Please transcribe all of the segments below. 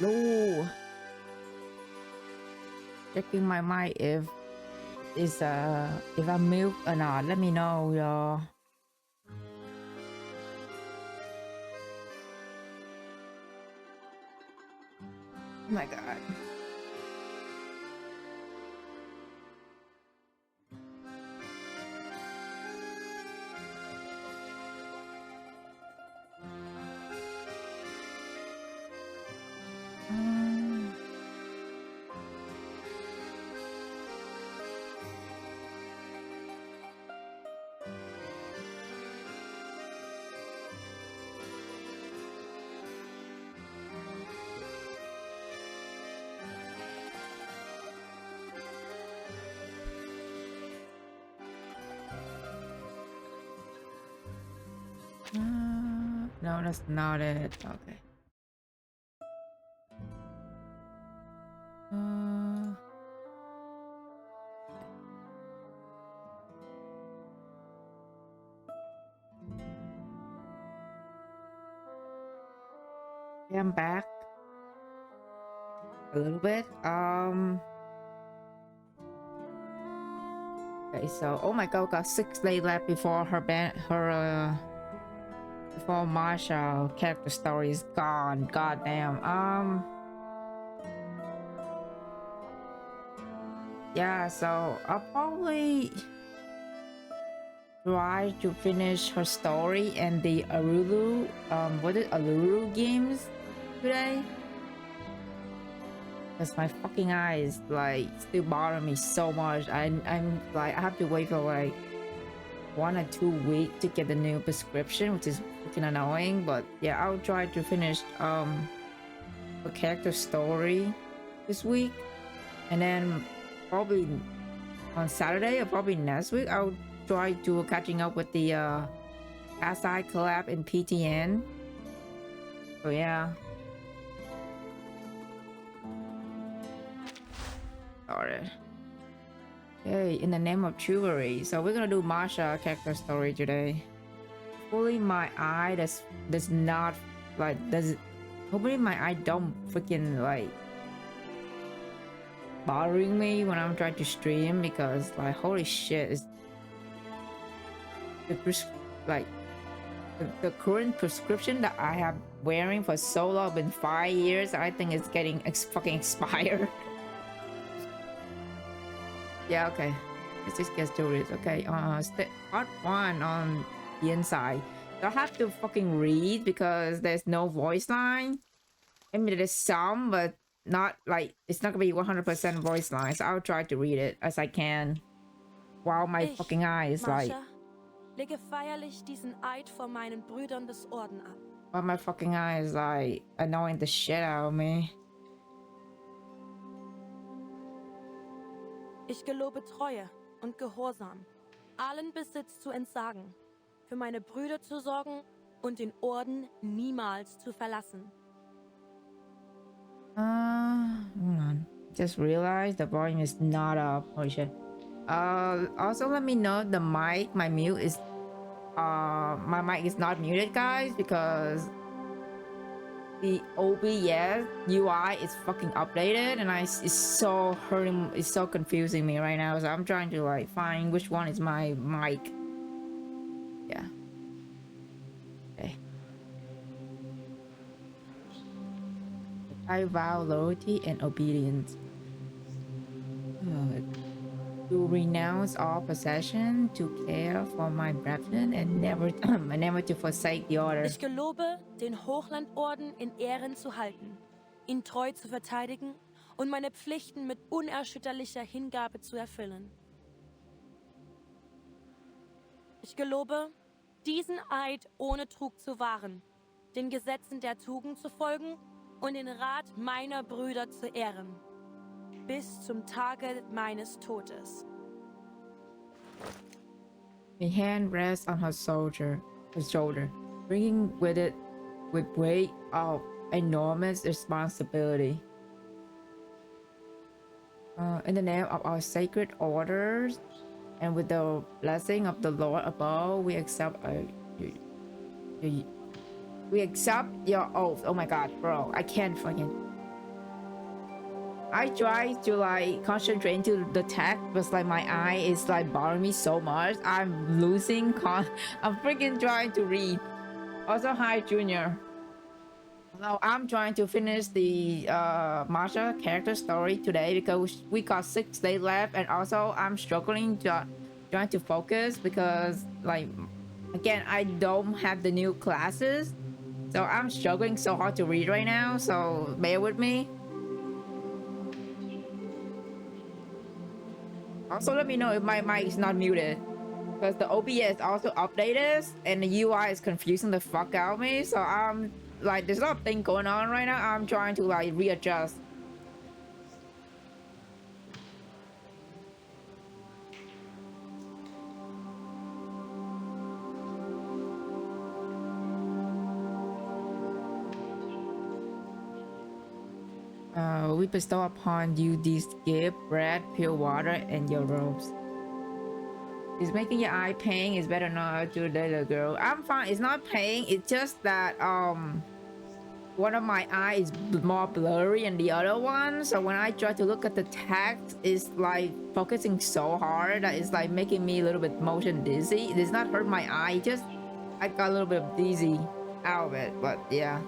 No. Checking my mic if I mute or not. Let me know, y'all. Oh my god. No, that's not it. Okay. Yeah, I'm back a little bit. Okay, so oh my god, got 6 days left before before Marsha character story is gone. God damn. Yeah, so I'll probably try to finish her story and the Alulu games today. Because my fucking eyes like still bother me so much. I'm like I have to wait for like 1 or 2 weeks to get the new prescription, which is fucking annoying. But yeah, I'll try to finish a character story this week, and then probably on Saturday or probably next week I'll try to catching up with the Asai collab in PTN. So yeah. Started. Okay, in the name of chivalry. So we're gonna do Marsha character story today. Hopefully my eye does not like hopefully my eye don't freaking like bothering me when I'm trying to stream, because like holy shit is the current prescription that I have wearing for so long, been 5 years, I think it's getting fucking expired. Yeah, okay. Let's just get to it. Okay, part 1 on the inside. So I have to fucking read because there's no voice line. I mean, there's some, but not like, it's not gonna be 100% voice line. So I'll try to read it as I can while my fucking eyes like... Marsha, lege feierlich diesen Eid vor meinen Brüdern des Orden ab. While my fucking eyes like annoying the shit out of me. Ich gelobe Treue und Gehorsam, allen Besitz zu entsagen, für meine Brüder zu sorgen und den Orden niemals zu verlassen. Hold on. Just realized the volume is not up. Holy shit. Also let me know the mic, my mute is my mic is not muted, guys, because the OBS UI is fucking updated, and it's so hurting, it's so confusing me right now. So I'm trying to like find which one is my mic. Yeah. Okay. I vow loyalty and obedience. To renounce all possession, to care for my brethren, and never to forsake the order. Ich gelobe, den Hochlandorden in Ehren zu halten, ihn treu zu verteidigen und meine Pflichten mit unerschütterlicher Hingabe zu erfüllen. Ich gelobe, diesen Eid ohne Trug zu wahren, den Gesetzen der Tugend zu folgen und den Rat meiner Brüder zu ehren, bis zum Tage meines Todes. My hand rests on her shoulder, bringing with it with weight of enormous responsibility. In the name of our sacred orders, and with the blessing of the Lord above, we accept your oath. Oh my god, bro, I can't fucking... I try to like concentrate into the text, but like my eye is like bothering me so much. I'm losing I'm freaking trying to read. Also, hi Junior. Now I'm trying to finish the Marsha character story today because we got 6 days left, and also I'm struggling to trying to focus because like again I don't have the new classes, so I'm struggling so hard to read right now. So bear with me. Also, let me know if my mic is not muted because the OBS also updated and the UI is confusing the fuck out of me. So I'm like, there's a lot of things going on right now. I'm trying to like readjust. We bestow upon you these gift, bread, pure water, and your robes. Is making your eye pain is better not to little girl. I'm fine. It's not pain. It's just that one of my eyes is more blurry than the other one. So when I try to look at the text, it's like focusing so hard that it's like making me a little bit motion dizzy. It does not hurt my eye. Just I got a little bit dizzy out of it. But yeah.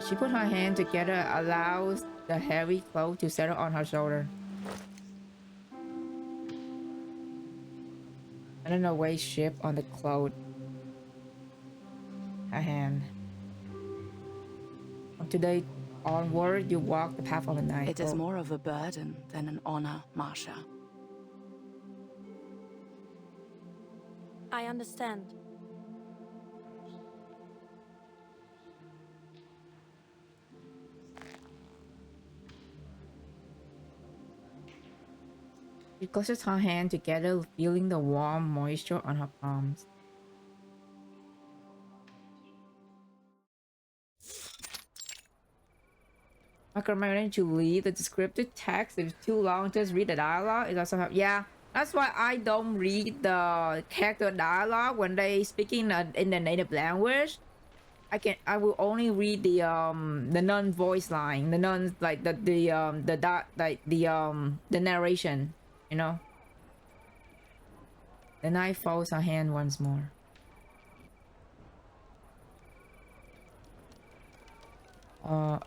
She put her hand together, allows the heavy cloak to settle on her shoulder. I don't know weight shift on the cloak. Her hand. From today onward, you walk the path of the night. It is more of a burden than an honor, Marsha. I understand. She closes her hand together, feeling the warm moisture on her palms. Recommending to read the descriptive text. If it's too long, just read the dialogue. It also helps. Yeah, that's why I don't read the character dialogue when they speaking in the native language. I will only read the non-voice line, the non like the narration, you know. The knife folds her hand once more.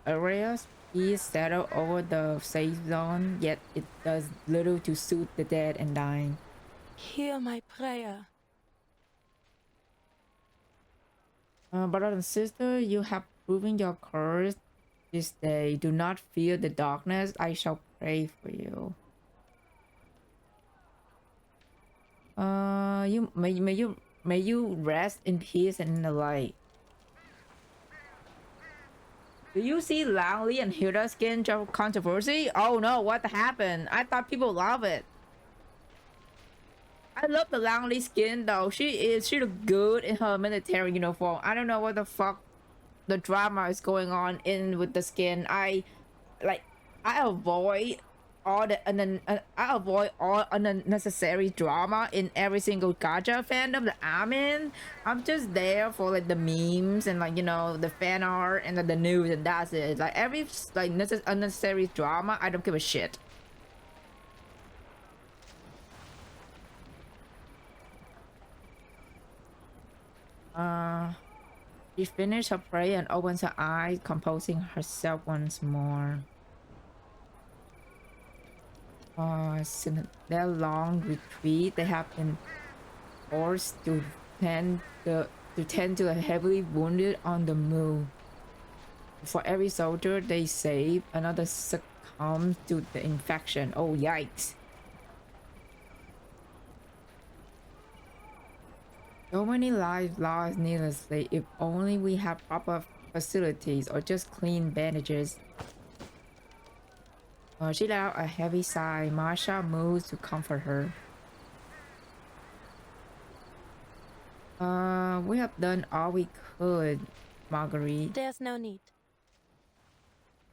Area's peace settle over the safe zone, yet it does little to soothe the dead and dying. Hear my prayer. Brother and sister, you have proven your courage this day. Do not fear the darkness. I shall pray for you. May you rest in peace and in the light. Do you see Langley and Hilda's skin controversy? Oh no, what happened? I thought people love it. I love the Langley skin though. She look good in her military uniform. I don't know what the fuck the drama is going on in with the skin. I avoid I avoid all unnecessary drama in every single gacha fandom that I'm in. I'm just there for like the memes and like, you know, the fan art and the news, and that's it. Like every like unnecessary drama, I don't give a shit. She finished her prayer and opens her eyes, composing herself once more. Since their long retreat, they have been forced to tend to the heavily wounded on the move. For every soldier they save, another succumbs to the infection. Oh, yikes. So many lives lost needlessly. If only we have proper facilities or just clean bandages. She let out a heavy sigh. Marsha moves to comfort her. We have done all we could, Marguerite. There's no need.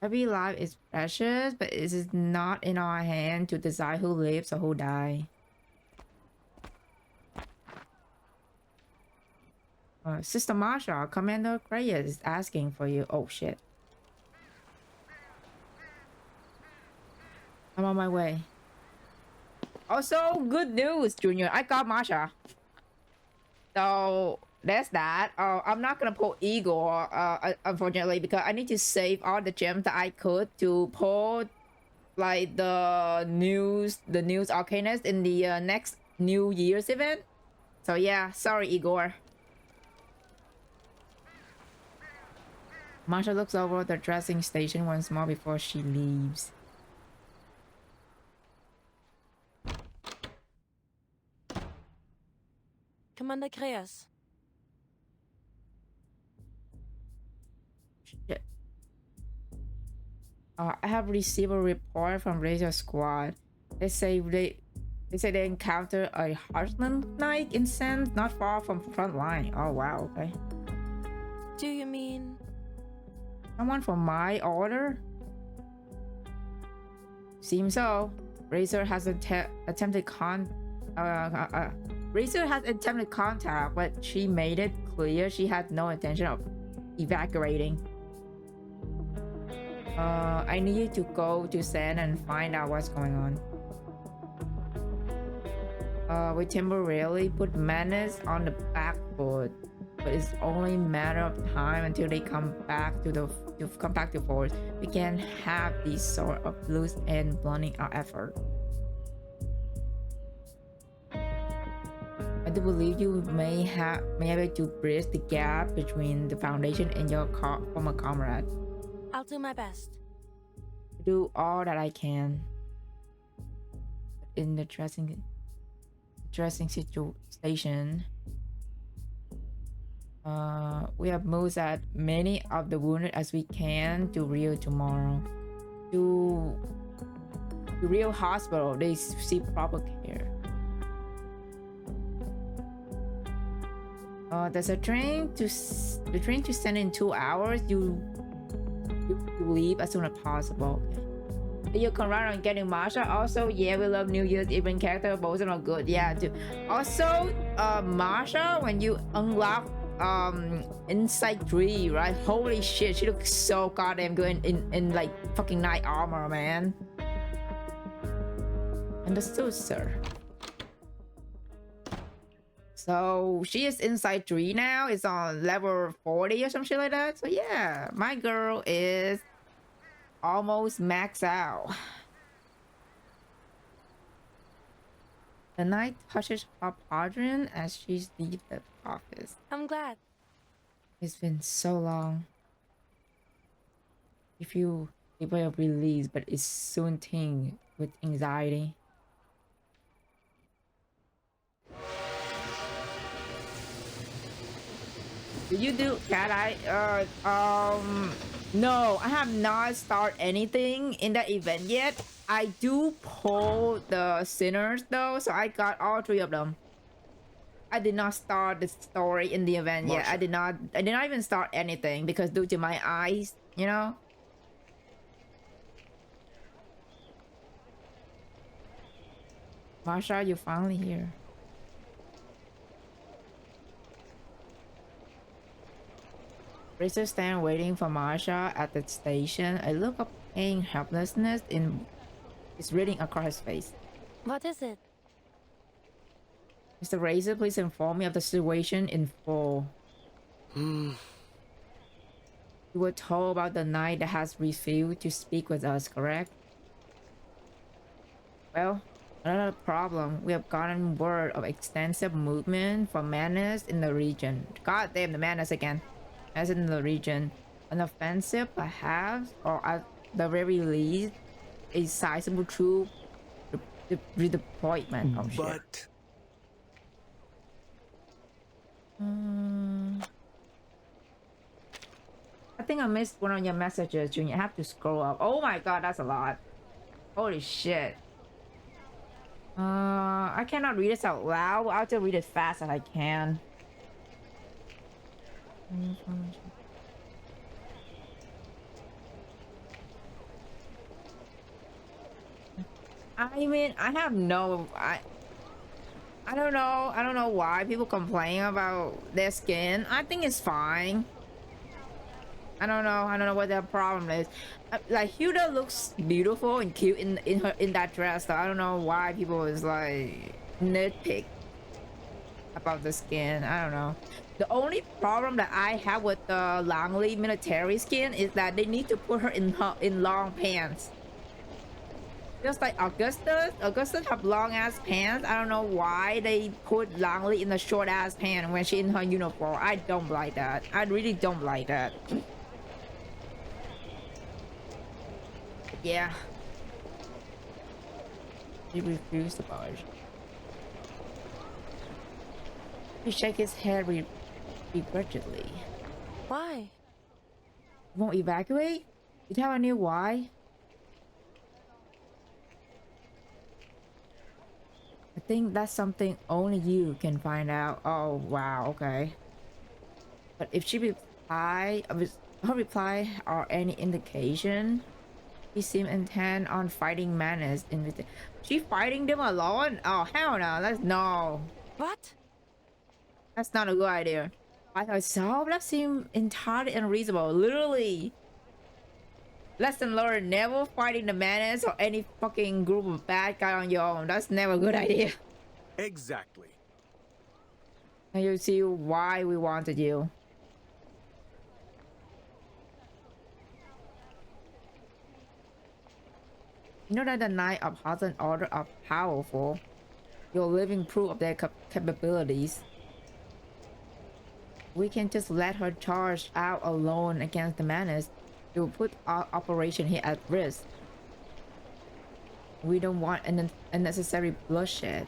Every life is precious, but it is not in our hand to decide who lives or who dies. Sister Marsha, Commander Reyes is asking for you. Oh shit. I'm on my way. Also, good news, Junior. I got Marsha. So there's that. I'm not gonna pull Igor, unfortunately, because I need to save all the gems that I could to pull like the news arcanist in the next New Year's event. So yeah, sorry, Igor. Marsha looks over the dressing station once more before she leaves. Commander Reyes. Shit. I have received a report from Razor Squad. They say they encountered a Heartland Knight in Sands not far from front line. Oh wow, okay. Do you mean? Someone from my order? Seems so. Razor has attempted Razor has attempted contact, but she made it clear she had no intention of evacuating. I need to go to Sand and find out what's going on. We temporarily put Menace on the back foot, but it's only a matter of time until they come back to force. We can't have these sort of loose ends blunting our effort. I do believe you may be able to bridge the gap between the Foundation and your former comrade. I'll do my best. Do all that I can. In the dressing station, we have moved as many of the wounded as we can to Rio tomorrow. To the Rio Hospital, they seek proper care. There's a train to send in 2 hours. You leave as soon as possible. You can run on getting Marsha. Also, yeah, we love New Year's event character. Both of them are good. Yeah, too. Also, Marsha, when you unlock Insight 3, right? Holy shit, she looks so goddamn good in like fucking knight armor, man. Understood, sir. So she is Insight 3 now. It's on level 40 or some shit like that. So yeah, my girl is almost maxed out. The knight touches her padron as she leaves the office. I'm glad. It's been so long. You feel a way of release, but it's soon tinged with anxiety. Did you do cat eye? No, I have not started anything in that event yet. I do pull the sinners though, so I got all 3 of them. I did not start the story in the event yet. I did not even start anything because due to my eyes, you know. Marsha, you're finally here. Razor stand waiting for Marsha at the station. A look of pain, helplessness is reading across his face. What is it? Mr. Razor, please inform me of the situation in full. You were told about the knight that has refused to speak with us, correct? Well, another problem. We have gotten word of extensive movement from Manus in the region. God damn, the Manus again. As in the region, an offensive perhaps, or at the very least, a sizable troop redeployment. Oh, shit. I think I missed one of your messages, Junior. I have to scroll up. Oh my god, that's a lot. Holy shit. I cannot read this out loud. I'll have to read it fast as I can. I mean, I have no... I don't know. I don't know why people complain about their skin. I think it's fine. I don't know. I don't know what their problem is. Like Hilda looks beautiful and cute in that dress. So I don't know why people is like nitpick about the skin. I don't know. The only problem that I have with the Langley military skin is that they need to put her in long pants. Just like Augustus have long ass pants. I don't know why they put Langley in the short ass pants when she in her uniform. I don't like that. I really don't like that. Yeah. He refused to budge. He shake his head begrudgingly. Why? Won't evacuate? You tell any why? I think that's something only you can find out. Oh wow, okay. But if she her reply or any indication, he seemed intent on fighting Manus in with she fighting them alone? Oh hell no, no. What? That's not a good idea. By herself, that seemed entirely unreasonable. Literally. Lesson learned, never fighting the Manus or any fucking group of bad guy on your own. That's never a good idea. Exactly. And you see why we wanted you. You know that the Knight of Hearts and Order are powerful. You're living proof of their capabilities. We can just let her charge out alone against the Manus. It will put our operation here at risk. We don't want an unnecessary bloodshed.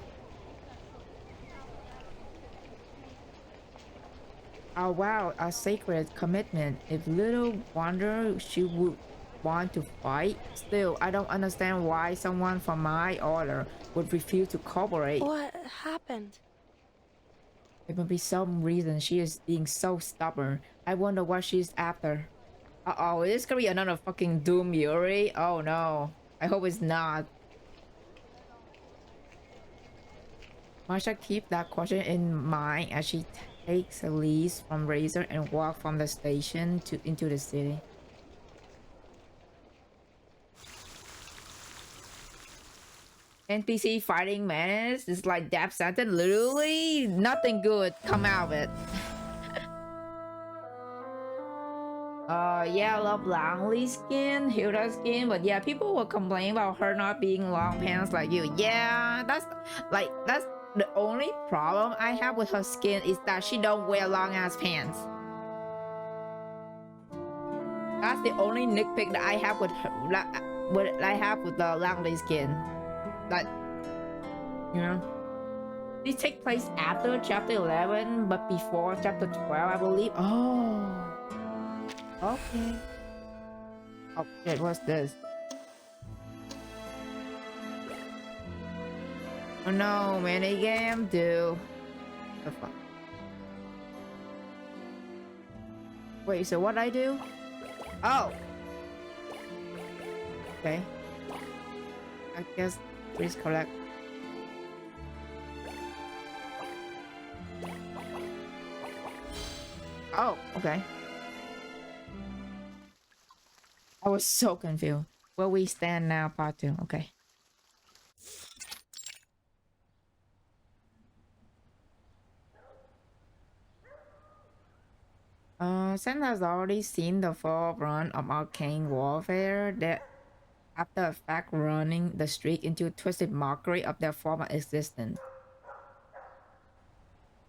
Our vow, our sacred commitment. If little wonder she would want to fight. Still, I don't understand why someone from my order would refuse to cooperate. What happened? There must be some reason she is being so stubborn. I wonder what she's after. Uh-oh, is this gonna be another fucking Doom Yuri? Oh no. I hope it's not. Marsha keep that question in mind as she takes a lease from Razor and walks from the station into the city. NPC fighting Manus is like death sentence. Literally nothing good come out of it. Yeah, I love Langley skin, Hilda skin, but yeah, people will complain about her not being long pants like you. Yeah, that's the only problem I have with her skin is that she don't wear long ass pants. That's the only nitpick that I have with her, what I have with the Langley skin. Like, you know, these take place after chapter 11, but before chapter 12, I believe. Oh. Okay. Oh shit, what's this? Oh no, minigame, dude. The fuck? Wait, so what I do? Oh! Okay. I guess please collect. Oh, okay. I was so confused. Where we stand now, part 2. Okay. Sam has already seen the full run of arcane warfare that after effect running the streak into twisted mockery of their former existence.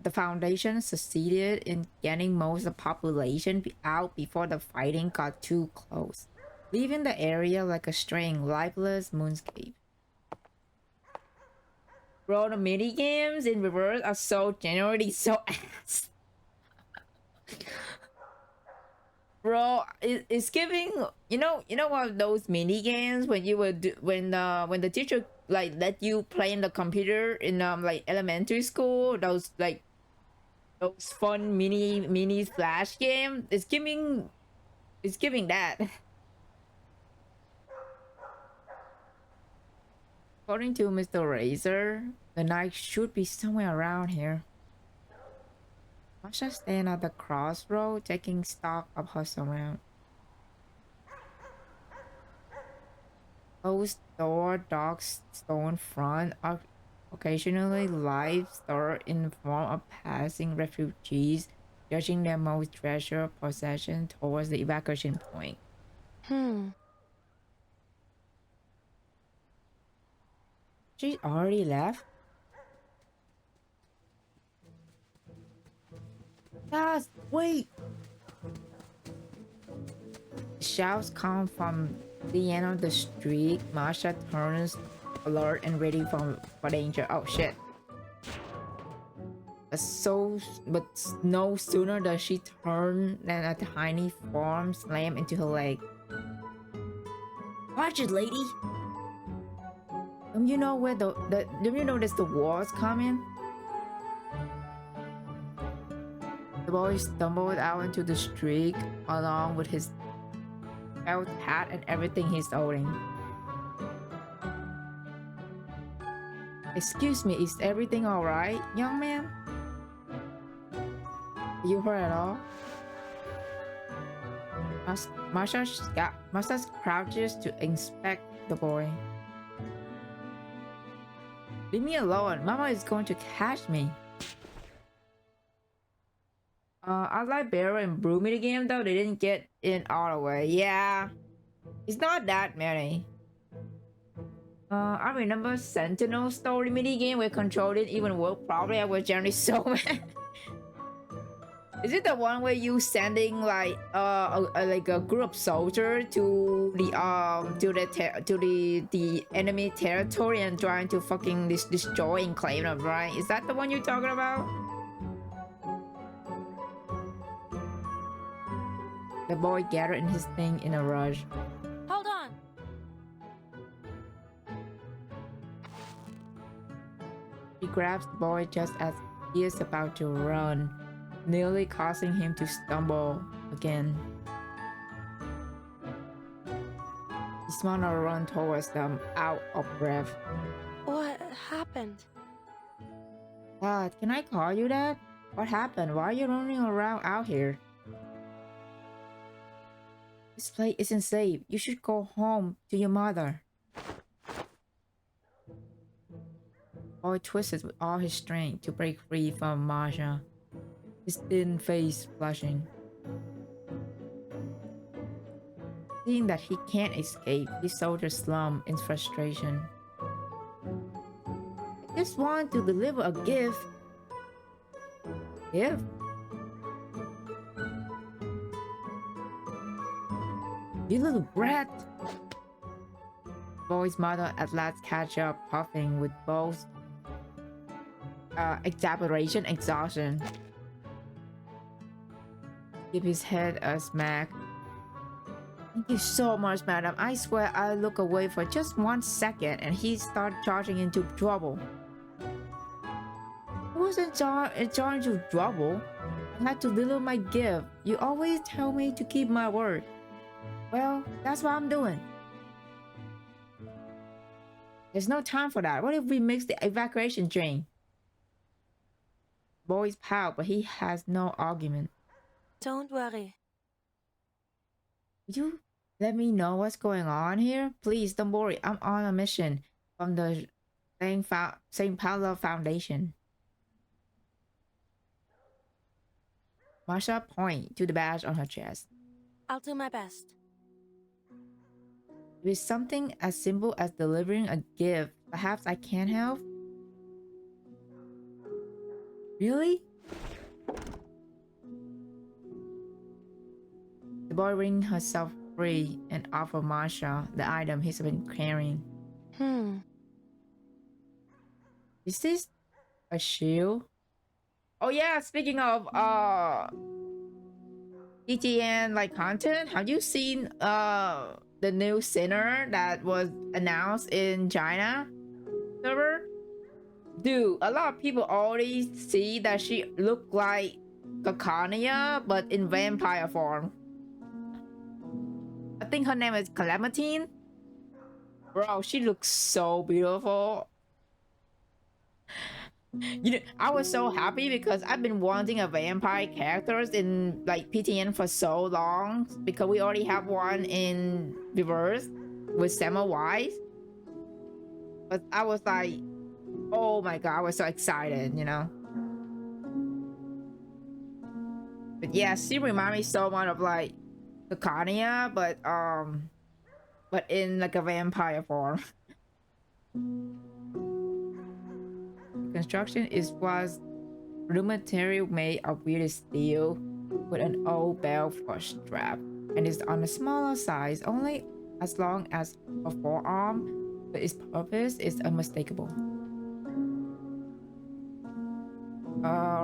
The Foundation succeeded in getting most of the population out before the fighting got too close, leaving the area like a straying, lifeless moonscape. Bro, the minigames in reverse are so generally so ass. Bro, it's giving, you know what, those mini games when you would do, when the teacher like let you play in the computer in like elementary school, those fun mini flash game. It's giving that. According to Mr. Razor, the knight should be somewhere around here. Marsha stand at the crossroad, taking stock of her surroundings. Closed door, dark stone front, occasionally live stir in the form of passing refugees, judging their most treasured possession towards the evacuation point. She already left? Yes, wait! Shouts come from the end of the street. Marsha turns alert and ready for danger. Oh shit. But no sooner does she turn than a tiny form slam into her leg. Watch it, lady! Don't you know where don't you notice the walls coming? The boy stumbled out into the street along with his felt hat and everything he's owning. Excuse me, is everything alright, young man? Are you hurt at all? Marsha crouches to inspect the boy. Leave me alone. Mama is going to catch me. I like Barrow and Brew mini game though. They didn't get in all the way. Yeah. It's not that many. I remember Sentinel story mini game where control didn't even work. Probably I was generally so mad. Is it the one where you sending like like a group soldier to the enemy territory and trying to fucking destroy and claim them, right? Is that the one you're talking about? The boy gathered in his thing in a rush. Hold on. He grabs the boy just as he is about to run, nearly causing him to stumble again. He's on a run towards them, out of breath. What happened? Dad, can I call you that? What happened? Why are you running around out here? This place isn't safe. You should go home to your mother. Boy twisted with all his strength to break free from Marsha, his thin face flushing. Seeing that he can't escape, the soldier slumped in frustration. I just want to deliver a gift. Gift? You little brat! Boy's mother at last catch up, puffing with both exasperation, exhaustion. Give his head a smack. Thank you so much, madam. I swear I look away for just 1 second and he started charging into trouble. I wasn't charging into trouble. I had to deliver my gift. You always tell me to keep my word. Well, that's what I'm doing. There's no time for that. What if we mix the evacuation drain? Boys pout, but he has no argument. Don't worry. Would you let me know what's going on here? Please, don't worry. I'm on a mission from the St. Paulo Foundation. Marsha points to the badge on her chest. I'll do my best. If it's something as simple as delivering a gift, perhaps I can help? Really? The boy wrings herself free and offers Marsha the item he's been carrying. Is this a shield? Oh yeah, speaking of ETN like content, have you seen the new sinner that was announced in China server? Dude, a lot of people already see that she looked like Kakania but in vampire form. I think her name is Clementine. Bro, she looks so beautiful. You know, I was so happy because I've been wanting a vampire characters in like PTN for so long because we already have one in reverse with Samuel Wise. But I was like, oh my god, I was so excited, you know. But yeah, she reminded me so much of like Kakania, but in like a vampire form. Construction was rudimentary made of weird steel with an old bell push strap and is on the smaller size only as long as a forearm, but its purpose is unmistakable.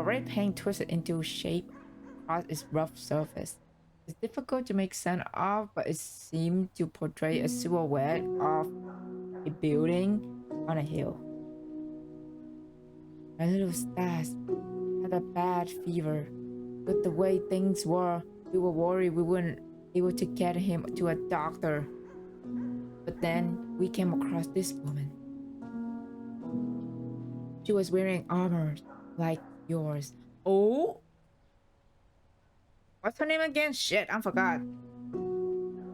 Red paint twisted into shape across its rough surface. It's difficult to make sense of, but it seemed to portray a silhouette of a building on a hill. My little Stas had a bad fever. With the way things were, we were worried we weren't able to get him to a doctor. But then we came across this woman. She was wearing armor like yours. Oh? What's her name again? Shit, I forgot.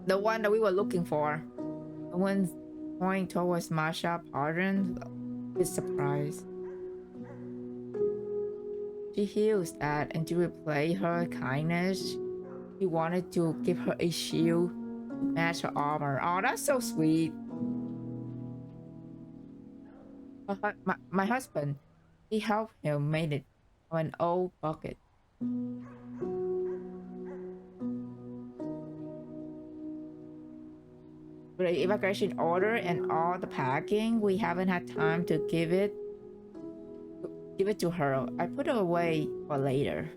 The one that we were looking for. The one pointing towards Marsha pardoned with surprise. She heals that, and to repay her kindness, he wanted to give her a shield to match her armor. Oh, that's so sweet. My husband, he helped him make it from an old bucket. With the evacuation order and all the packing, we haven't had time to give it to her. I put it away for later.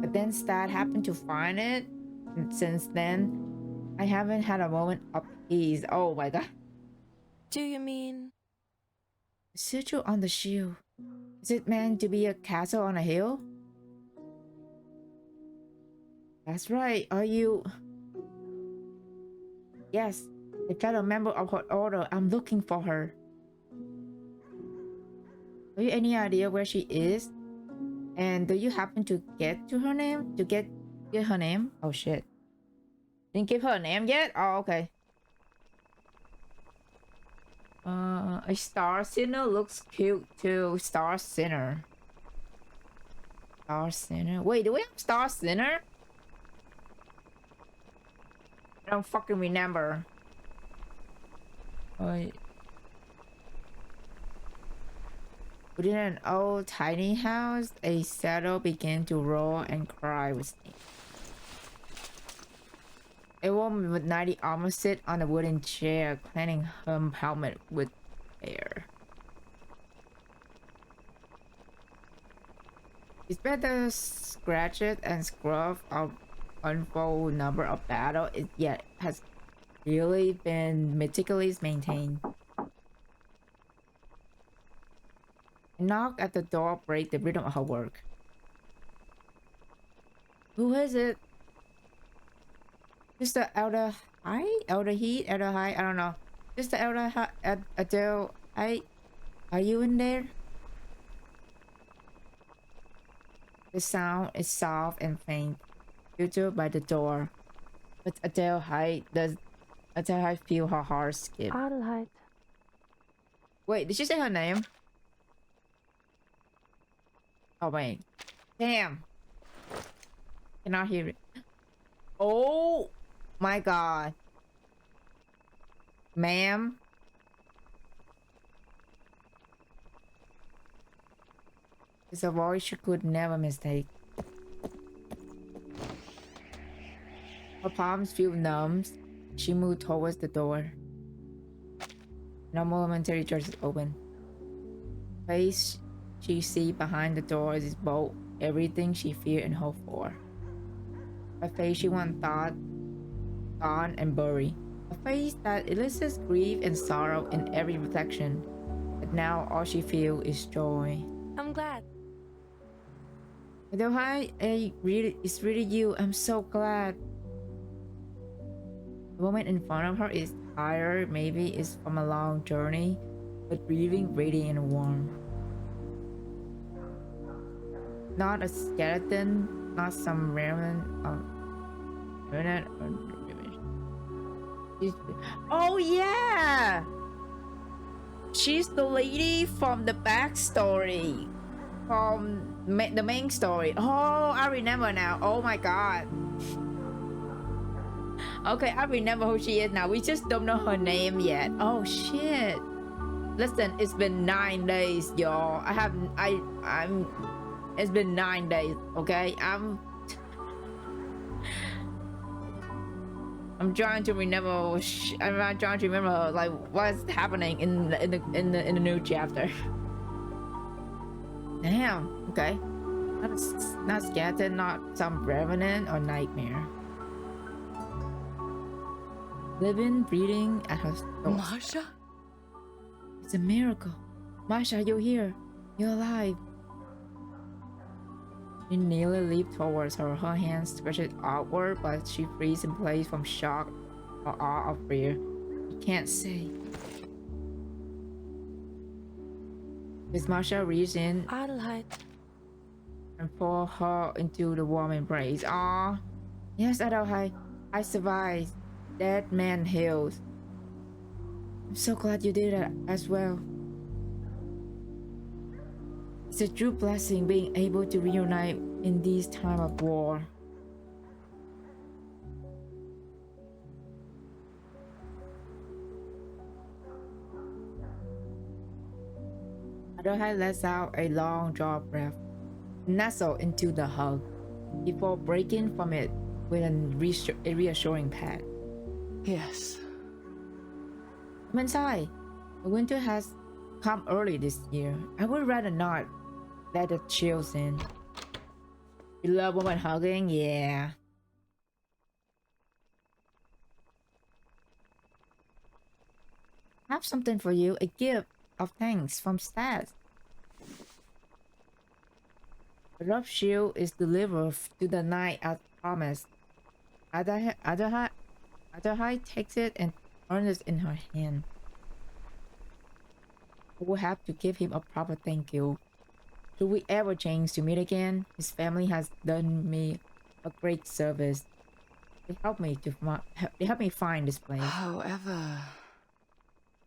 But then Stat happened to find it, and since then, I haven't had a moment of peace. Oh my god. Do you mean? The sigil on the shield. Is it meant to be a castle on a hill? That's right. Are you... Yes. A fellow member of her order. I'm looking for her. Have you any idea where she is? And do you happen to get to her name? To get her name? Oh shit. Didn't give her a name yet? Oh, okay. A Star Sinner looks cute too. Star Sinner. Star Sinner. Wait, do we have Star Sinner? I don't fucking remember. Wait. Within an old tiny house, a saddle began to roar and cry with me. A woman with 90 armor sit on a wooden chair, cleaning her helmet with hair. It's better scratch it and scrub of unfold number of battle, yet has really been meticulously maintained. A knock at the door break the rhythm of her work. Who is it? Just the elder high? Elder heat? Elder high? I don't know. Just the elder Adele. Are you in there? The sound is soft and faint, filtered by the door. But Adele High feel her heart skip. Adelheid. Wait, did she say her name? Oh wait. Damn. Cannot hear it. Oh my god. Ma'am. It's a voice she could never mistake. Her palms feel numb. She moved towards the door. No momentary doors open. Face she see behind the door is both everything she feared and hoped for. A face she once thought gone and buried. A face that elicits grief and sorrow in every reflection. But now all she feels is joy. I'm glad. Although it's really you. I'm so glad. The woman in front of her is tired, maybe it's from a long journey, but breathing radiant and warm. Not a skeleton, not some remnant of remnant or oh yeah! She's the lady from the backstory. From the main story. Oh, I remember now. Oh my god. Okay, I remember who she is now. We just don't know her name yet. Oh shit. Listen, it's been 9 days, y'all. I'm it's been 9 days, okay? I'm trying to remember I'm trying to remember like what's happening in the new chapter. Damn, okay. Not skeleton, not some revenant or nightmare. Living, breathing at her door. Marsha? It's a miracle. Marsha, you're here. You're alive. She nearly leaped towards her. Her hands stretched outward, but she freezes in place from shock or awe or fear. You can't say. Miss Marsha reached in Adelheid. and pulled her into the warm embrace. Ah, yes, Adelheid. I survived. That man healed. I'm so glad you did it as well. It's a true blessing being able to reunite in this time of war. Adelheid lets out a long draw breath, nestled into the hug, before breaking from it with a reassuring pat. Yes. Come inside. The winter has come early this year. I would rather not let the chills in. You love woman hugging? Yeah. I have something for you. A gift of thanks from Stas. The love shield is delivered to the knight as promised. Adelheid takes it and turns it in her hand. I will have to give him a proper thank you. Should we ever change to meet again, his family has done me a great service. They helped me find this place. However...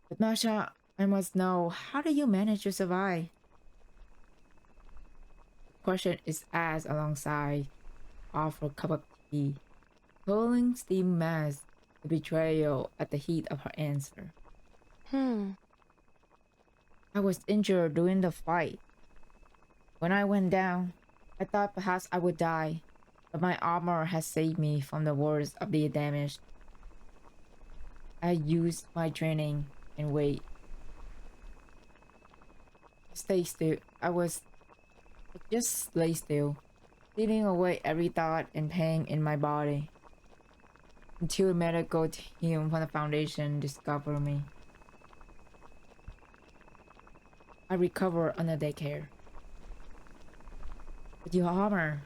But Marsha, I must know, how do you manage to survive? The question is asked alongside of a cup of tea. Cooling steam masks the betrayal at the heat of her answer. I was injured during the fight. When I went down, I thought perhaps I would die, but my armor has saved me from the worst of the damage. I used my training and weight. Stay still. I just lay still, cleaning away every thought and pain in my body, until a medical team from the Foundation discovered me. I recovered under their care. But your armor...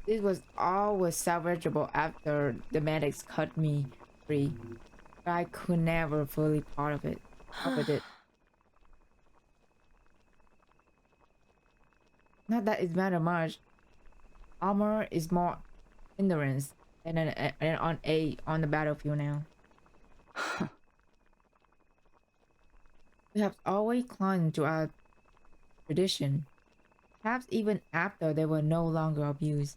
This was always salvageable after the medics cut me free. But I could never fully part of it. Not that it matters much. Armor is more endurance than on the battlefield now. We have always clung to our tradition, perhaps even after they were no longer abused.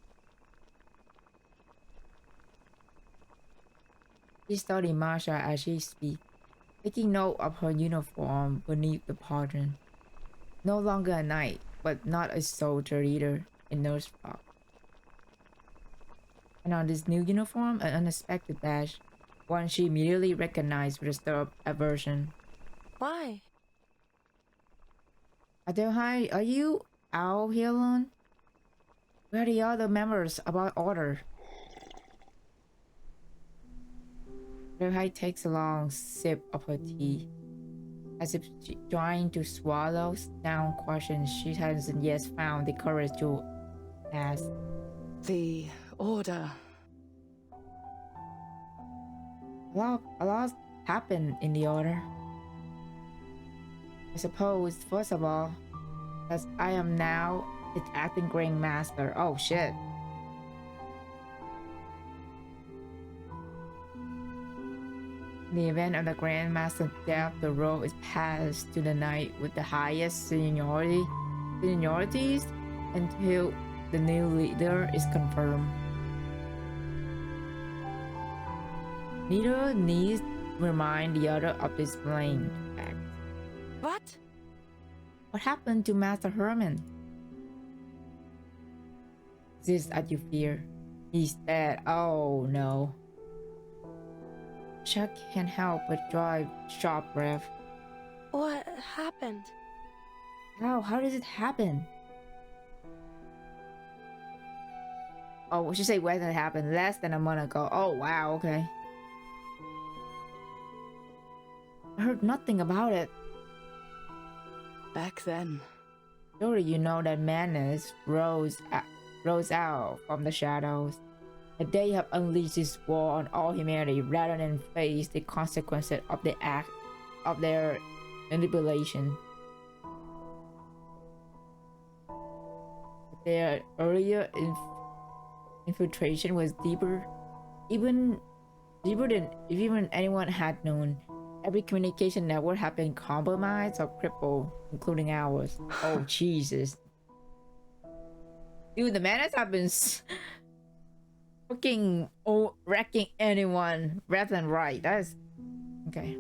She studied Marsha as she speaks, taking note of her uniform beneath the pattern. No longer a knight, but not a soldier either, in nurse frock. And on this new uniform, an unexpected badge, one she immediately recognized with a stir-up aversion. Why? Adelheid, are you out here alone? Where are the other members of our order? Adelheid takes a long sip of her tea, as if trying to swallow down questions she hasn't yet found the courage to ask. The Order. A lot happened in the order. I suppose, first of all, as I am now its acting Grand Master. Oh shit. In the event of the Grand Master's death, the role is passed to the knight with the highest seniorities until the new leader is confirmed. Neither needs to remind the other of this plain fact. What? What happened to Master Herman? This as you fear. He's dead. Oh no. Chuck can't help but drive sharp breath. What happened? How did it happen? Oh, we should say when it happened. Less than a month ago. Oh wow, okay. I heard nothing about it. Back then. Surely you know that madness rose out from the shadows. That they have unleashed this war on all humanity rather than face the consequences of the act of their manipulation. Their earlier infiltration was deeper than even anyone had known. Every communication network had been compromised or crippled, including ours. Oh Jesus. Dude, the madness have been fucking wrecking anyone left and right. That is okay.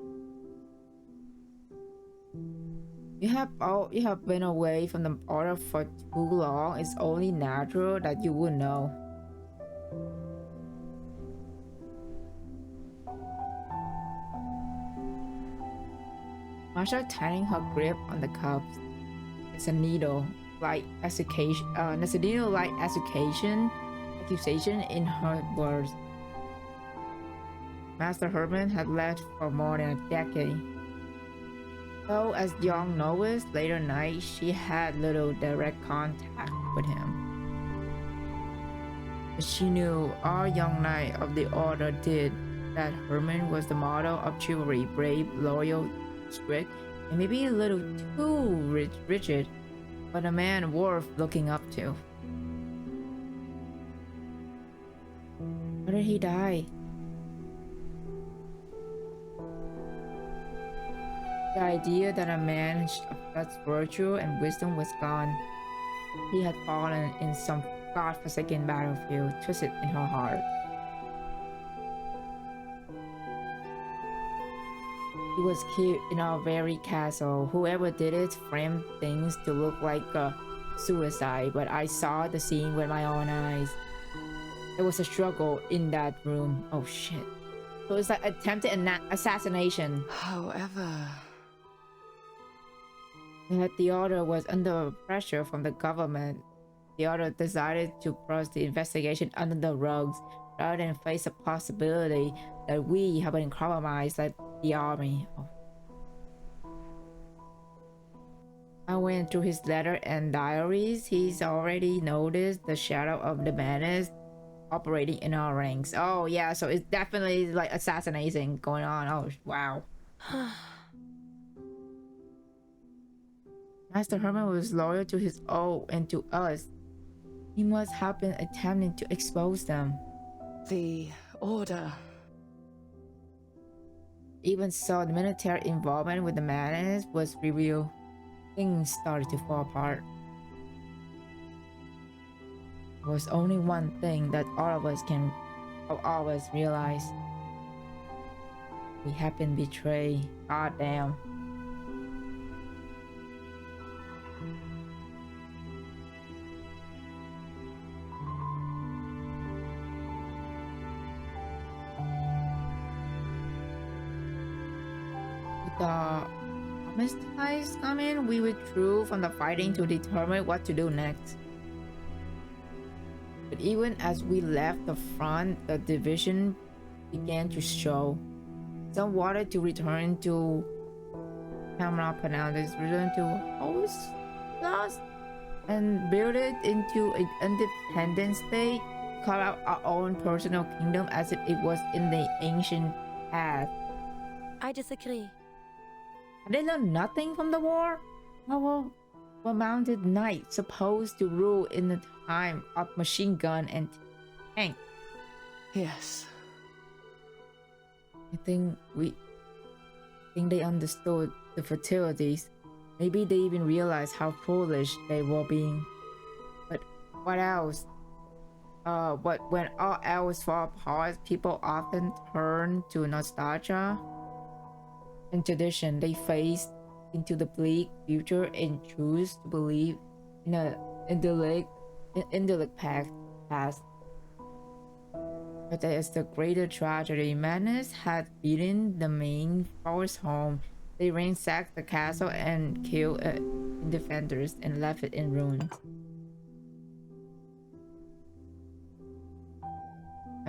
You have been away from the order for too long. It's only natural that you would know. Marsha tightening her grip on the cups. It's a needle-like accusation. There's a needle-like accusation in her words. Master Herman had left for more than a decade. Though as young novice, later night, she had little direct contact with him. But she knew our young knight of the order did that Herman was the model of chivalry, brave, loyal, strict, and maybe a little too rigid, but a man worth looking up to. How did he die? The idea that a man of such virtue and wisdom was gone. He had fallen in some godforsaken battlefield, twisted in her heart. He was killed in our very castle. Whoever did it framed things to look like a suicide, but I saw the scene with my own eyes. There was a struggle in that room. Oh shit. So it's like attempted assassination. However... That the order was under pressure from the government. The order decided to brush the investigation under the rugs rather than face the possibility that we have been compromised like the army. I went through his letter and diaries. He's already noticed the shadow of the madness operating in our ranks. Oh yeah, so it's definitely like assassination going on. Oh wow. Master Herman was loyal to his oath and to us. He must have been attempting to expose them. The Order. Even so, the military involvement with the madness was revealed. Things started to fall apart. There was only one thing that all of us realize. We have been betrayed. God damn. The armistice come in, we withdrew from the fighting to determine what to do next. But even as we left the front, the division began to show. Some wanted to return to return to host us, and build it into an independent state, carve out our own personal kingdom as if it was in the ancient past. I disagree. They learned nothing from the war? How were mounted knights supposed to rule in the time of machine gun and tank? Yes. I think they understood the fatalities. Maybe they even realized how foolish they were being. But what else? But when all else fall apart, people often turn to nostalgia and tradition. They face into the bleak future and choose to believe in a idyllic past. But as the greater tragedy, madness had beaten the main force home. They ransacked the castle and killed defenders and left it in ruins.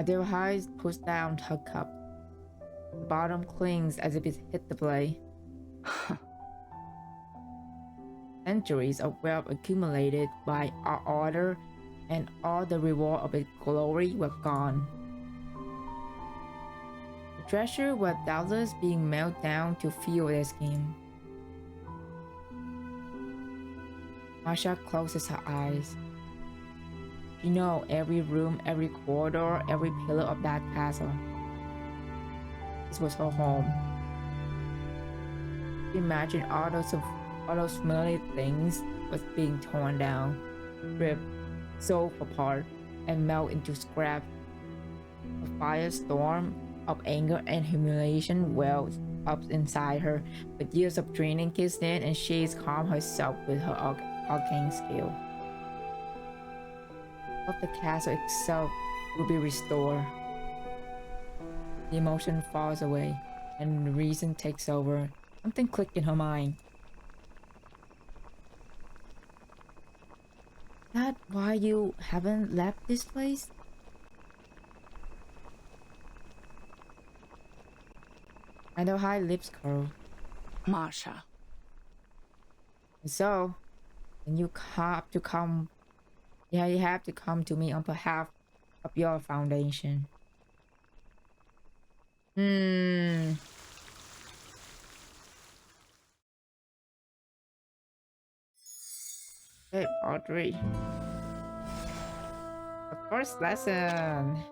Their eyes pushed down her cup. The bottom clings as if it hit the blade. Centuries of wealth accumulated by our order, and all the reward of its glory were gone. The treasure was doubtless being melted down to fuel their scheme. Marsha closes her eyes. She knows every room, every corridor, every pillar of that castle. This was her home. She imagined all those smelly things was being torn down, ripped, sold apart, and melt into scrap. A firestorm of anger and humiliation welled up inside her, but years of training kicked in, and she calmed herself with her arcane skill. Of the castle itself will be restored. The emotion falls away, and the reason takes over. Something clicked in her mind. That why you haven't left this place? And her high lips curl. Marsha. So, then you have to come. Yeah, you have to come to me on behalf of your foundation. Hey, Audrey. The first lesson.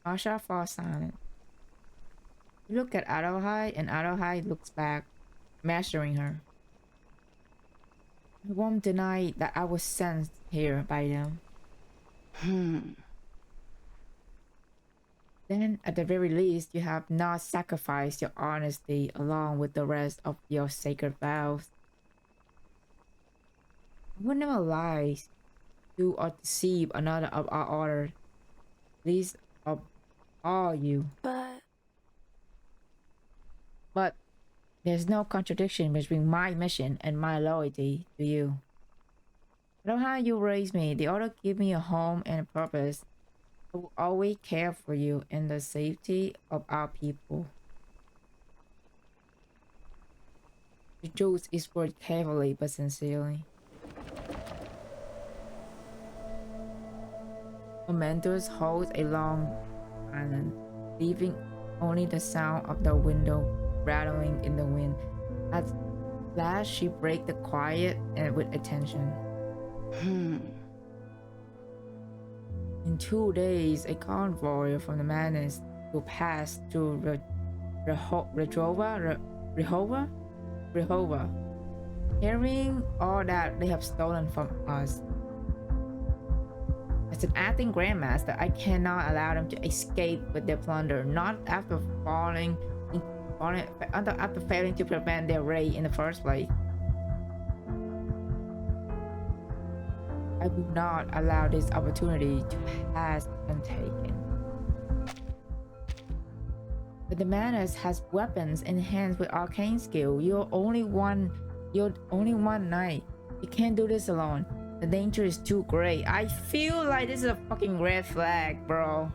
Marsha falls silent. You look at Arohai, and Arohai looks back, measuring her. I won't deny that I was sent here by them. Then, at the very least, you have not sacrificed your honesty along with the rest of your sacred vows. I would never lie to or deceive another of our order, least of all you. But there's no contradiction between my mission and my loyalty to you. I know how you raised me. The order gave me a home and a purpose. I will always care for you and the safety of our people. The truth is worded carefully but sincerely. Momentus holds a long silence, leaving only the sound of the window rattling in the wind. At last, she breaks the quiet and with attention. In 2 days, a convoy from the madness will pass through Rehova, carrying all that they have stolen from us. As an acting grandmaster, I cannot allow them to escape with their plunder, not after failing to prevent their raid in the first place. I will not allow this opportunity to pass untaken. But the madness has weapons in hands with arcane skill. You're only one knight. You can't do this alone. The danger is too great. I feel like this is a fucking red flag, bro.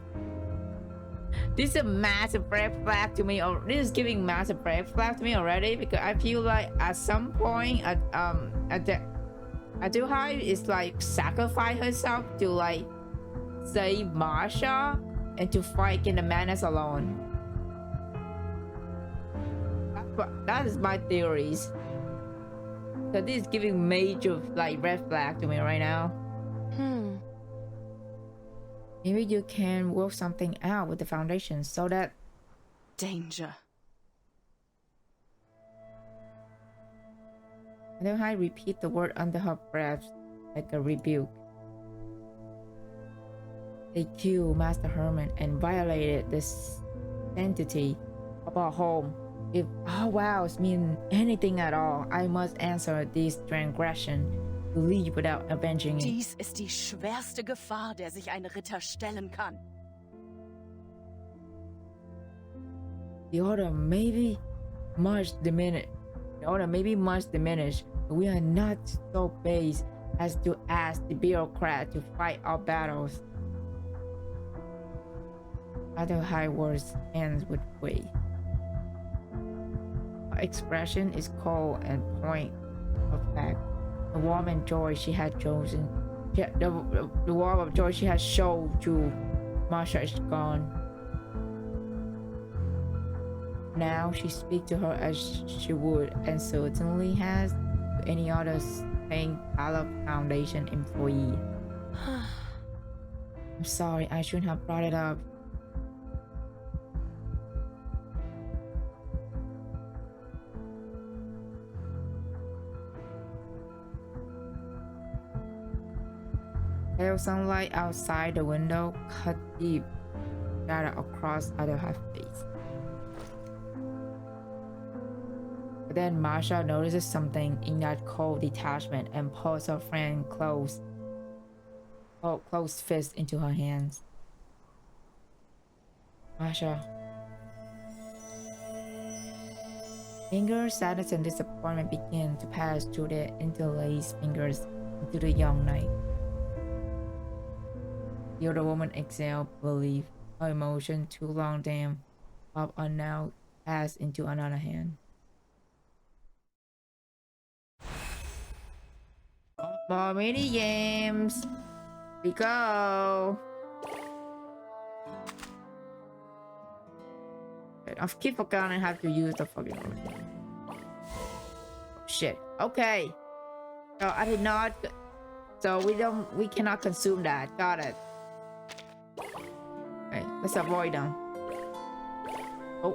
This is a massive red flag to me. Or this is giving massive red flag to me already, because I feel like at some point Aduhai is like sacrifice herself to like save Marsha and to fight against the madness alone. That is my theories. So this is giving major like red flag to me right now. Maybe you can work something out with the foundation so that Danger. Aduhai repeat the word under her breath like a rebuke. They killed Master Herman and violated the sanctity of our home. If our vows mean anything at all, I must answer this transgression to leave without avenging it. Dies ist die schwerste Gefahr, der sich ein Ritter stellen kann. The order may be much diminished. But we are not so base as to ask the bureaucrat to fight our battles. Other high words ends with way. Her expression is cold and point of fact. The warmth and joy she had chosen, the warmth of joy she had shown to Marsha is gone. Now she speaks to her as she would, and certainly has, to any other St. Caleb Foundation employee. I'm sorry, I shouldn't have brought it up. Pale sunlight outside the window cut deep shadow across Aduhai's face. But then Marsha notices something in that cold detachment and pulls her friend closed fist into her hands. Marsha. Anger, sadness, and disappointment begin to pass through their interlaced fingers into the young knight. The older woman exhaled relief. Her emotion, too long damned up, are now passed into another hand. More mini games. We go. I keep forgetting I have to use the fucking shit. Okay. So I did not. So we cannot consume that. Got it. Okay, let's avoid them. Oh.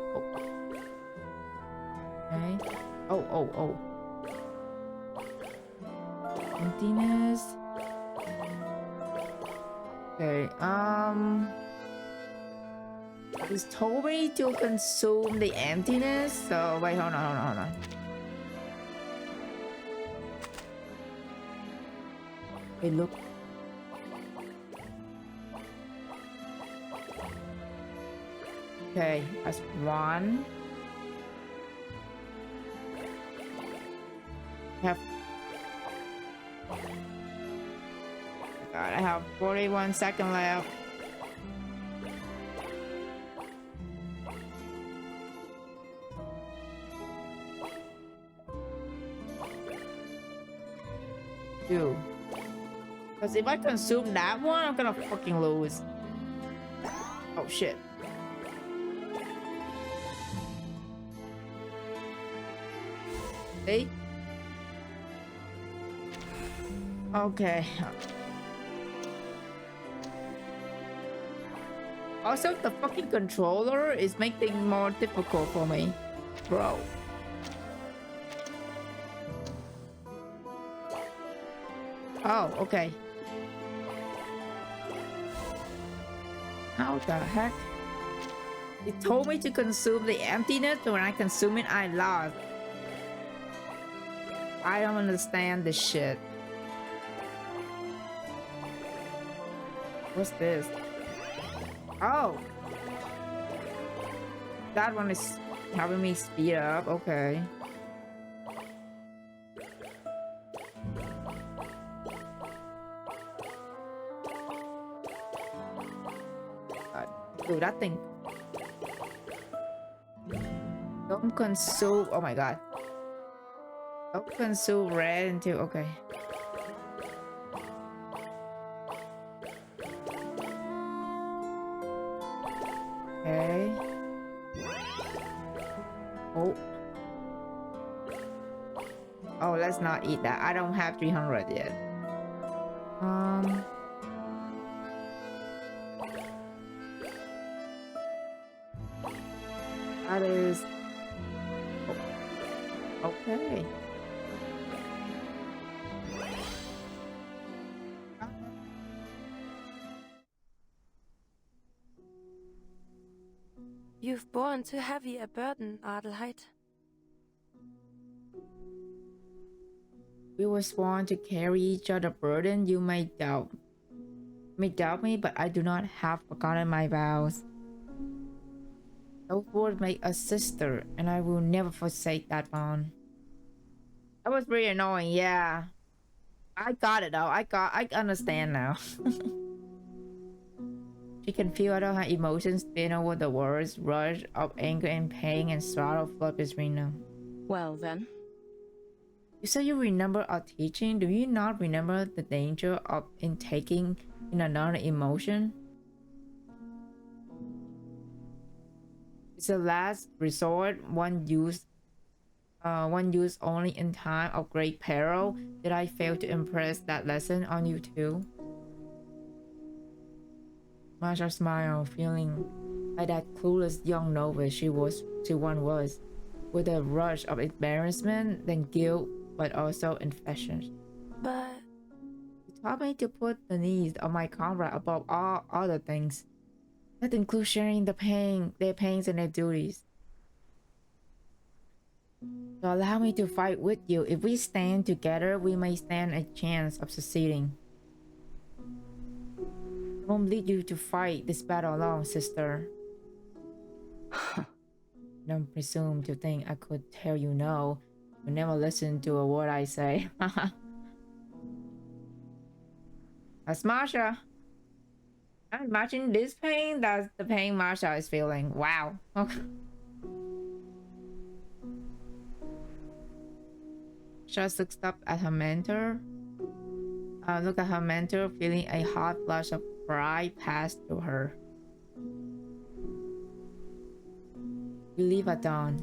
Okay. Oh. Emptiness. Okay, it's told me to consume the emptiness, so wait, hold on. Wait, look. Okay, that's one. I have 41 seconds left. Two. Because if I consume that one, I'm gonna fucking lose. Oh shit. See? Okay. Also, the fucking controller is making things more difficult for me, bro. Oh, okay. How the heck? It told me to consume the emptiness, but when I consume it, I lost. I don't understand this shit. What's this? Oh! That one is having me speed up, okay. Dude, that thing. Don't consume. Oh my god. Don't consume red until. Okay. Okay. Oh. Oh, let's not eat that. I don't have 300 yet. That is. Oh. Okay. You've borne too heavy a burden, Adelheid. We were sworn to carry each other's burden. You may doubt me, but I do not have forgotten my vows. Those words make us sister, and I will never forsake that bond. That was pretty annoying, yeah. I got it though. I understand now. She can feel all her emotions spin over the words, rush of anger and pain, and sorrow flood between them. Well then. You said you remember our teaching. Do you not remember the danger of intaking in another emotion? It's a last resort, one used only in time of great peril. Did I fail to impress that lesson on you too? Marsha smiled, feeling like that clueless young novice she once was, with a rush of embarrassment, then guilt, but also infection. But You taught me to put the needs of my comrade above all other things. That includes sharing their pains and their duties. So allow me to fight with you. If we stand together, we may stand a chance of succeeding. I won't lead you to fight this battle alone, sister. Don't presume to think I could tell you no. You never listen to a word I say. That's Marsha. I'm imagining this pain. That's the pain Marsha is feeling. Wow. Just looked up at her mentor. Look at her mentor, feeling a hot flush of pride pass through her. We leave at dawn.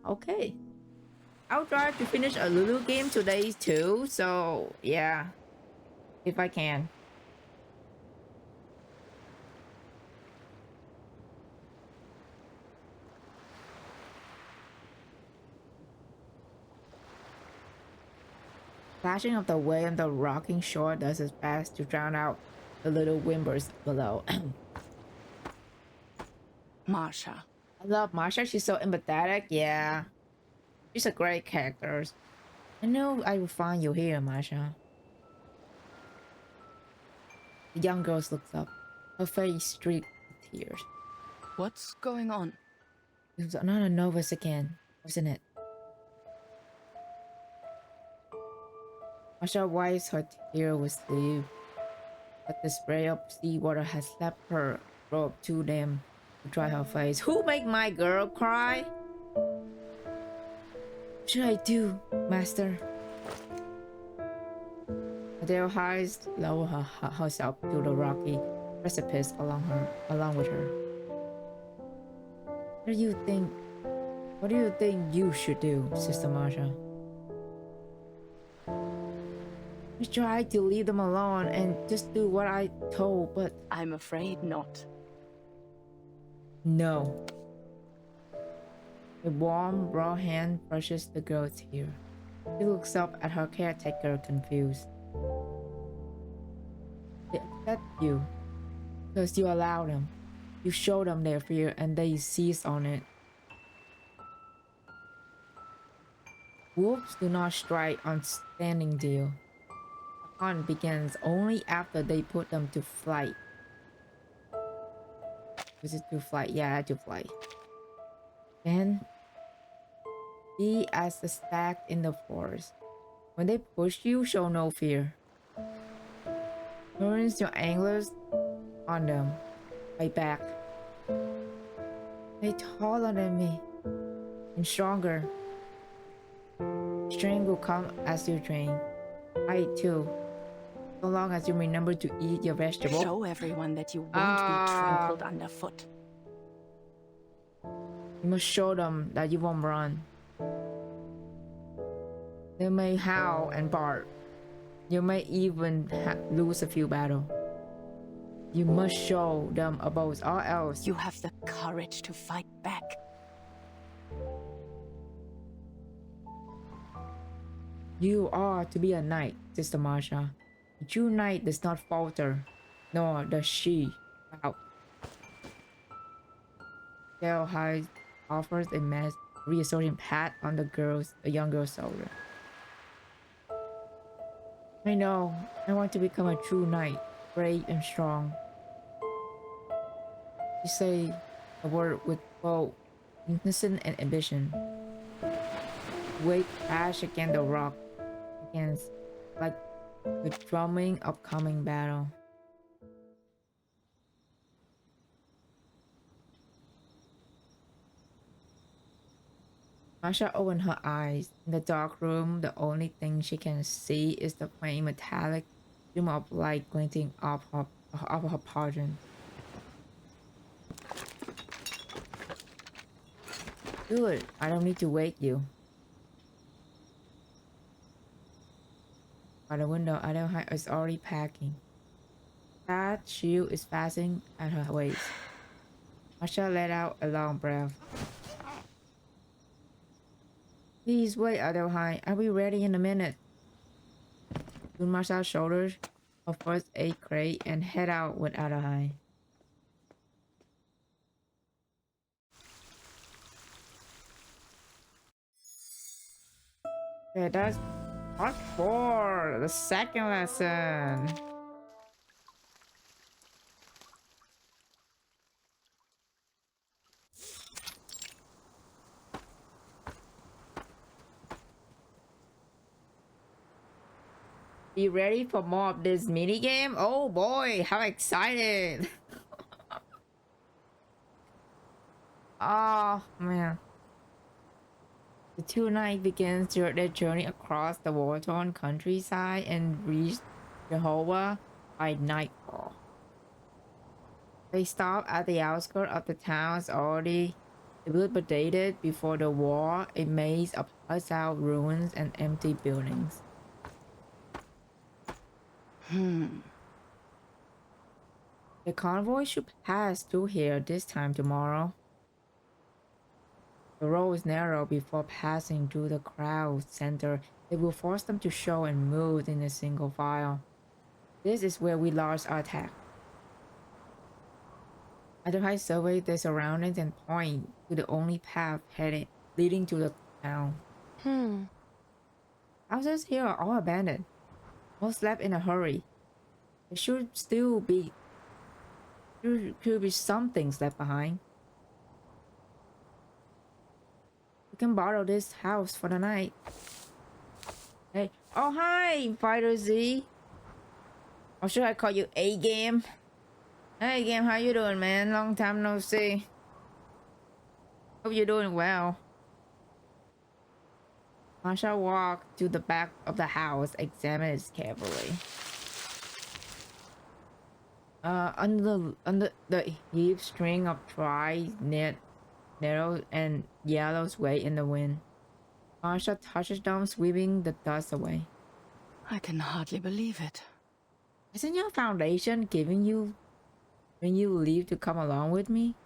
Okay. I'll try to finish a little game today too, so yeah. If I can. Flashing of the wave on the rocking shore does its best to drown out the little whimpers below. Marsha. I love Marsha. She's so empathetic. Yeah. She's a great character. I know I will find you here, Marsha. The young girl looks up, her face streaked with tears. What's going on? It was another novice again, wasn't it? Marsha wipes her tear with sleeve, but the spray of seawater has left her robe too damp to dry her face. Who made my girl cry? What should I do, master? Adele hides lower herself to the rocky precipice along with her. What do you think you should do, Sister Marsha? I tried to leave them alone and just do what I told, but I'm afraid not. no. A warm, raw hand brushes the girl's hair. She looks up at her caretaker, confused. They accept you because you allow them. You show them their fear and they seize on it. Wolves do not strike on standing deal. The hunt begins only after they put them to flight. Was it to flight? Yeah, to flight. Then be as the stag in the forest. When they push you, show no fear. Turns your anglers on them. Right back. They're taller than me and stronger. Strength will come as you train. I too. So long as you remember to eat your vegetables. Show everyone that you won't be trampled underfoot. You must show them that you won't run. They may howl and bark. You may even lose a few battles. You must show them above all else. You have the courage to fight back. You are to be a knight, Sister Marsha. A true knight does not falter, nor does she pout. Del High offers a reassuring pat on the young girl's shoulder. I know, I want to become a true knight, brave and strong. You say a word with both innocence and ambition. Wave crash against the rock, against like the drumming of coming battle. Marsha opened her eyes. In the dark room, the only thing she can see is the faint metallic stream of light glinting off her pardon. Good, I don't need to wake you. By the window, Adelheid is already packing. That shield is fastened at her waist. Marsha let out a long breath. Please wait, Adelheid. I'll be ready in a minute. Soon Marsha shoulders her first aid crate and head out with Adelheid. Okay, that's part 4, the second lesson. Be ready for more of this mini game? Oh boy, how excited! Oh man. The two knights begin their journey across the war-torn countryside and reach Jehovah by nightfall. They stop at the outskirts of the towns already dilapidated before the war, a maze of huts-out ruins and empty buildings. The convoy should pass through here this time tomorrow. The road is narrow before passing through the crowd center. It will force them to show and move in a single file. This is where we launch our attack. Adelheid survey the surroundings and point to the only path leading to the town. Houses here are all abandoned. Most left in a hurry. There should still be some things left behind. We can borrow this house for the night. Hey, oh hi, Fighter Z. Or should I call you A Game? Hey Game, how you doing, man? Long time no see. Hope you're doing well. Marsha walked to the back of the house, examined it carefully. Under the heaped string of dry nettles and yellow sway in the wind. Marsha touches them, sweeping the dust away. I can hardly believe it. Isn't your foundation giving you when you leave to come along with me?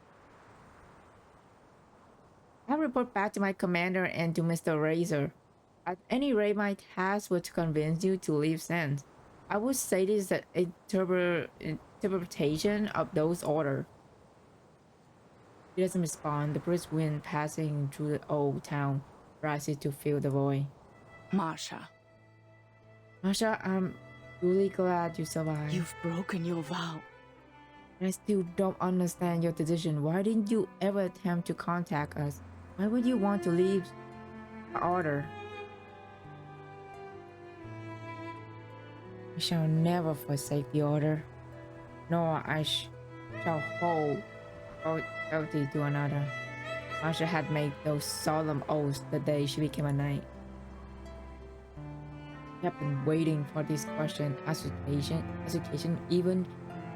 I'll report back to my commander and to Mr. Razor. At any rate, my task was to convince you to leave Sands. I would say this is an interpretation of those orders. He doesn't respond. The brisk wind passing through the old town rises to fill the void. Marsha. Marsha, I'm really glad you survived. You've broken your vow. I still don't understand your decision. Why didn't you ever attempt to contact us? Why would you want to leave the order? I shall never forsake the order, nor shall hold loyalty to another. Marsha had made those solemn oaths the day she became a knight. She had been waiting for this question education even,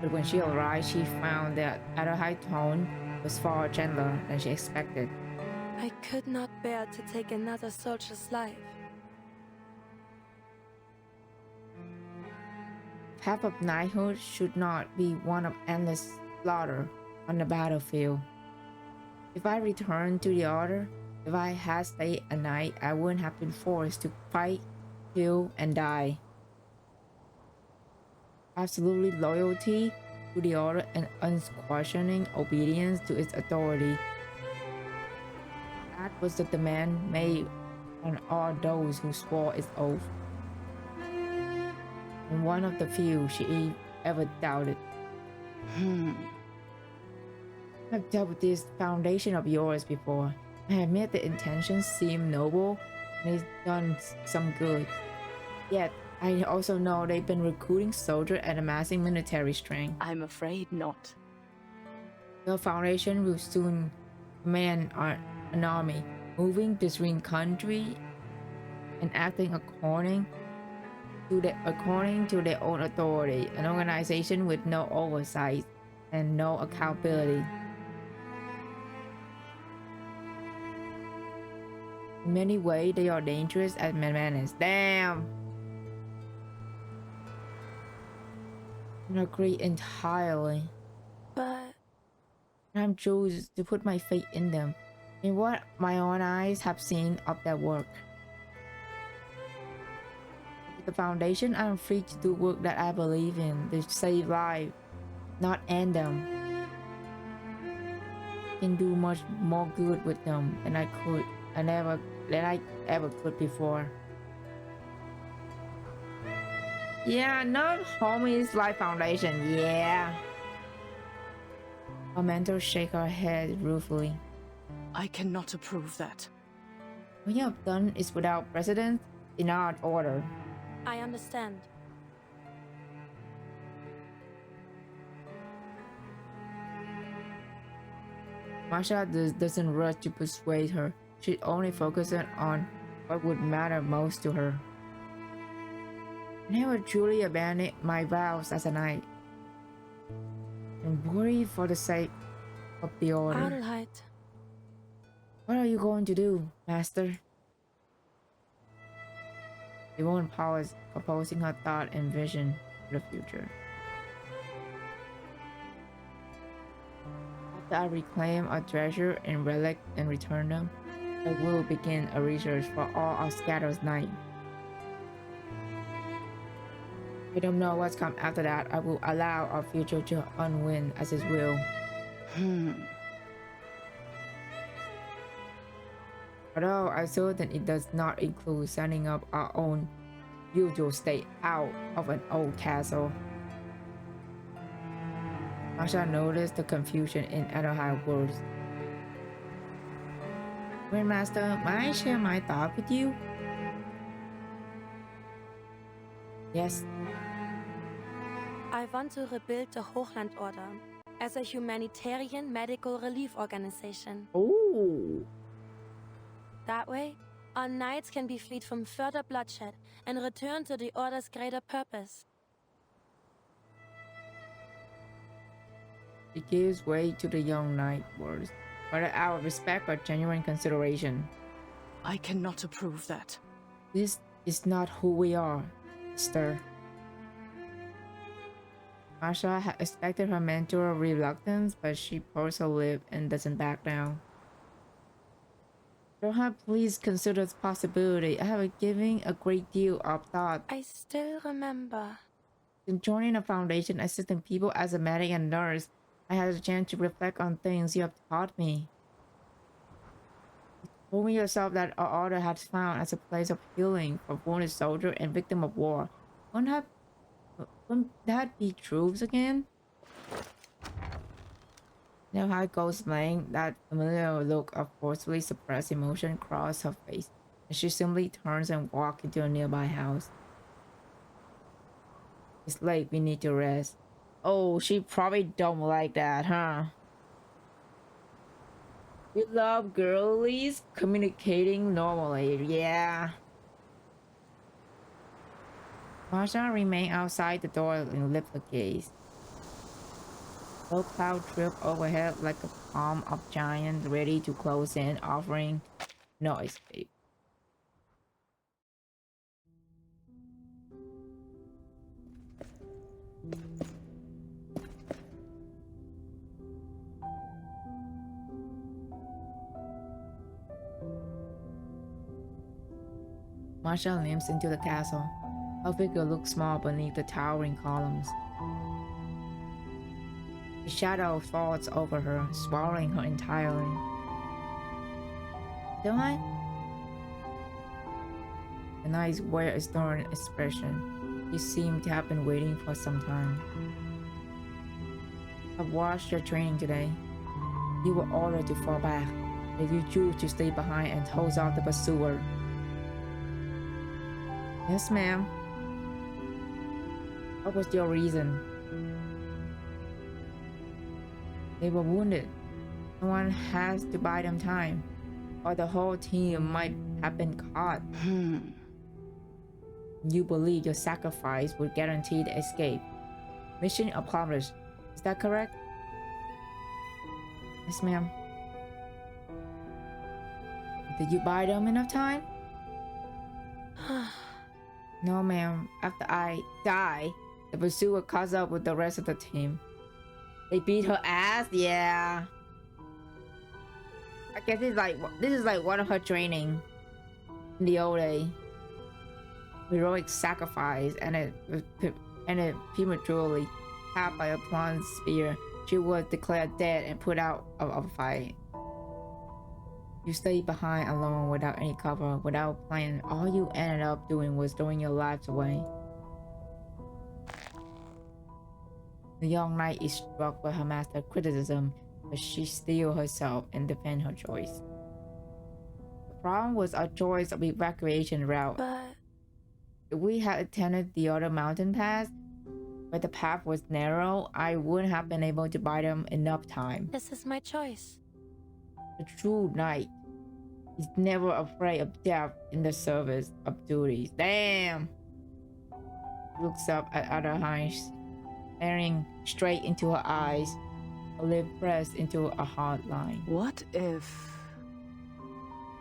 but when she arrived, she found that Adderhigh tone was far gentler than she expected. I could not bear to take another soldier's life. Path of knighthood should not be one of endless slaughter on the battlefield. If I returned to the order, if I had stayed a knight, I wouldn't have been forced to fight, kill, and die. Absolutely loyalty to the order and unquestioning obedience to its authority. That was the demand made on all those who swore its oath. And one of the few she ever doubted. I've dealt with this foundation of yours before. I admit the intentions seem noble and it's done some good. Yet, I also know they've been recruiting soldiers and amassing military strength. I'm afraid not. The Foundation will soon command an army, moving between country and acting according to their own authority, an organization with no oversight and no accountability. In many ways, they are dangerous as menace. Damn! I agree entirely. But I'm choosing to put my faith in them, in what my own eyes have seen of their work. With the Foundation, I am free to do work that I believe in, to save lives, not end them. I can do much more good with them than I ever could before. Yeah, not homies like Foundation, yeah. Our mentor shake her head ruefully. I cannot approve that. What you have done is without precedent in our order. I understand. Marsha doesn't rush to persuade her. She only focuses on what would matter most to her. I never truly abandoned my vows as a knight. And worry for the sake of the order. Adelheid. What are you going to do, master? She won't pause, proposing her thought and vision for the future. After I reclaim a treasure and relic and return them, I will begin a research for all our scattered knights. I don't know what's come after that. I will allow our future to unwind as His will. Although I certain it does not include setting up our own usual state out of an old castle. Marsha noticed the confusion in Adderhigh's words. Grandmaster, may I share my thought with you? Yes. I want to rebuild the Hochland Order as a humanitarian medical relief organization. Oh. That way, our knights can be freed from further bloodshed and return to the Order's greater purpose. It gives way to the young knight words, whether out of respect or genuine consideration. I cannot approve that. This is not who we are, sister. Marsha had expected her mentor reluctance, but she purses her lip and doesn't back down. Perhaps please consider this possibility. I have given a great deal of thought. I still remember. In joining a foundation, assisting people as a medic and nurse, I had a chance to reflect on things you have taught me. You told me yourself that our order has found as a place of healing for wounded soldier and victim of war. Wouldn't that be truths again? Now how it goes laying, that familiar look of forcefully suppressed emotion crossed her face, and she simply turns and walks into a nearby house. It's late, we need to rest. Oh, she probably don't like that, huh? We love girlies communicating normally, yeah. Marsha remained outside the door and lifted her gaze. Low cloud dripped overhead like a palm of giant ready to close in, offering no escape. Marsha limps into the castle. Her figure looks small beneath the towering columns. The shadow falls over her, swallowing her entirely. Don't I? The knights wear a stern expression. They seem to have been waiting for some time. I've watched your training today. You were ordered to fall back, but you choose to stay behind and hold off the pursuer. Yes, ma'am. What was your reason? They were wounded. Someone has to buy them time, or the whole team might have been caught. You believe your sacrifice would guarantee the escape. Mission accomplished. Is that correct? Yes, ma'am. Did you buy them enough time? No, ma'am. After I die, the pursuer caught up with the rest of the team. They beat her ass? Yeah. I guess this is like one of her training in the old day. Heroic sacrifice, and it prematurely tapped by a plunged spear. She was declared dead and put out of a fight. You stayed behind alone without any cover, without plan. All you ended up doing was throwing your lives away. The young knight is struck by her master's criticism, but she steels herself and defends her choice. The problem was our choice of evacuation route. But If we had attended the other mountain pass, where the path was narrow, I wouldn't have been able to buy them enough time. this is my choice. A true knight is never afraid of death in the service of duties. Damn! Looks up at other eyes, staring straight into her eyes, her lip pressed into a hard line. What if...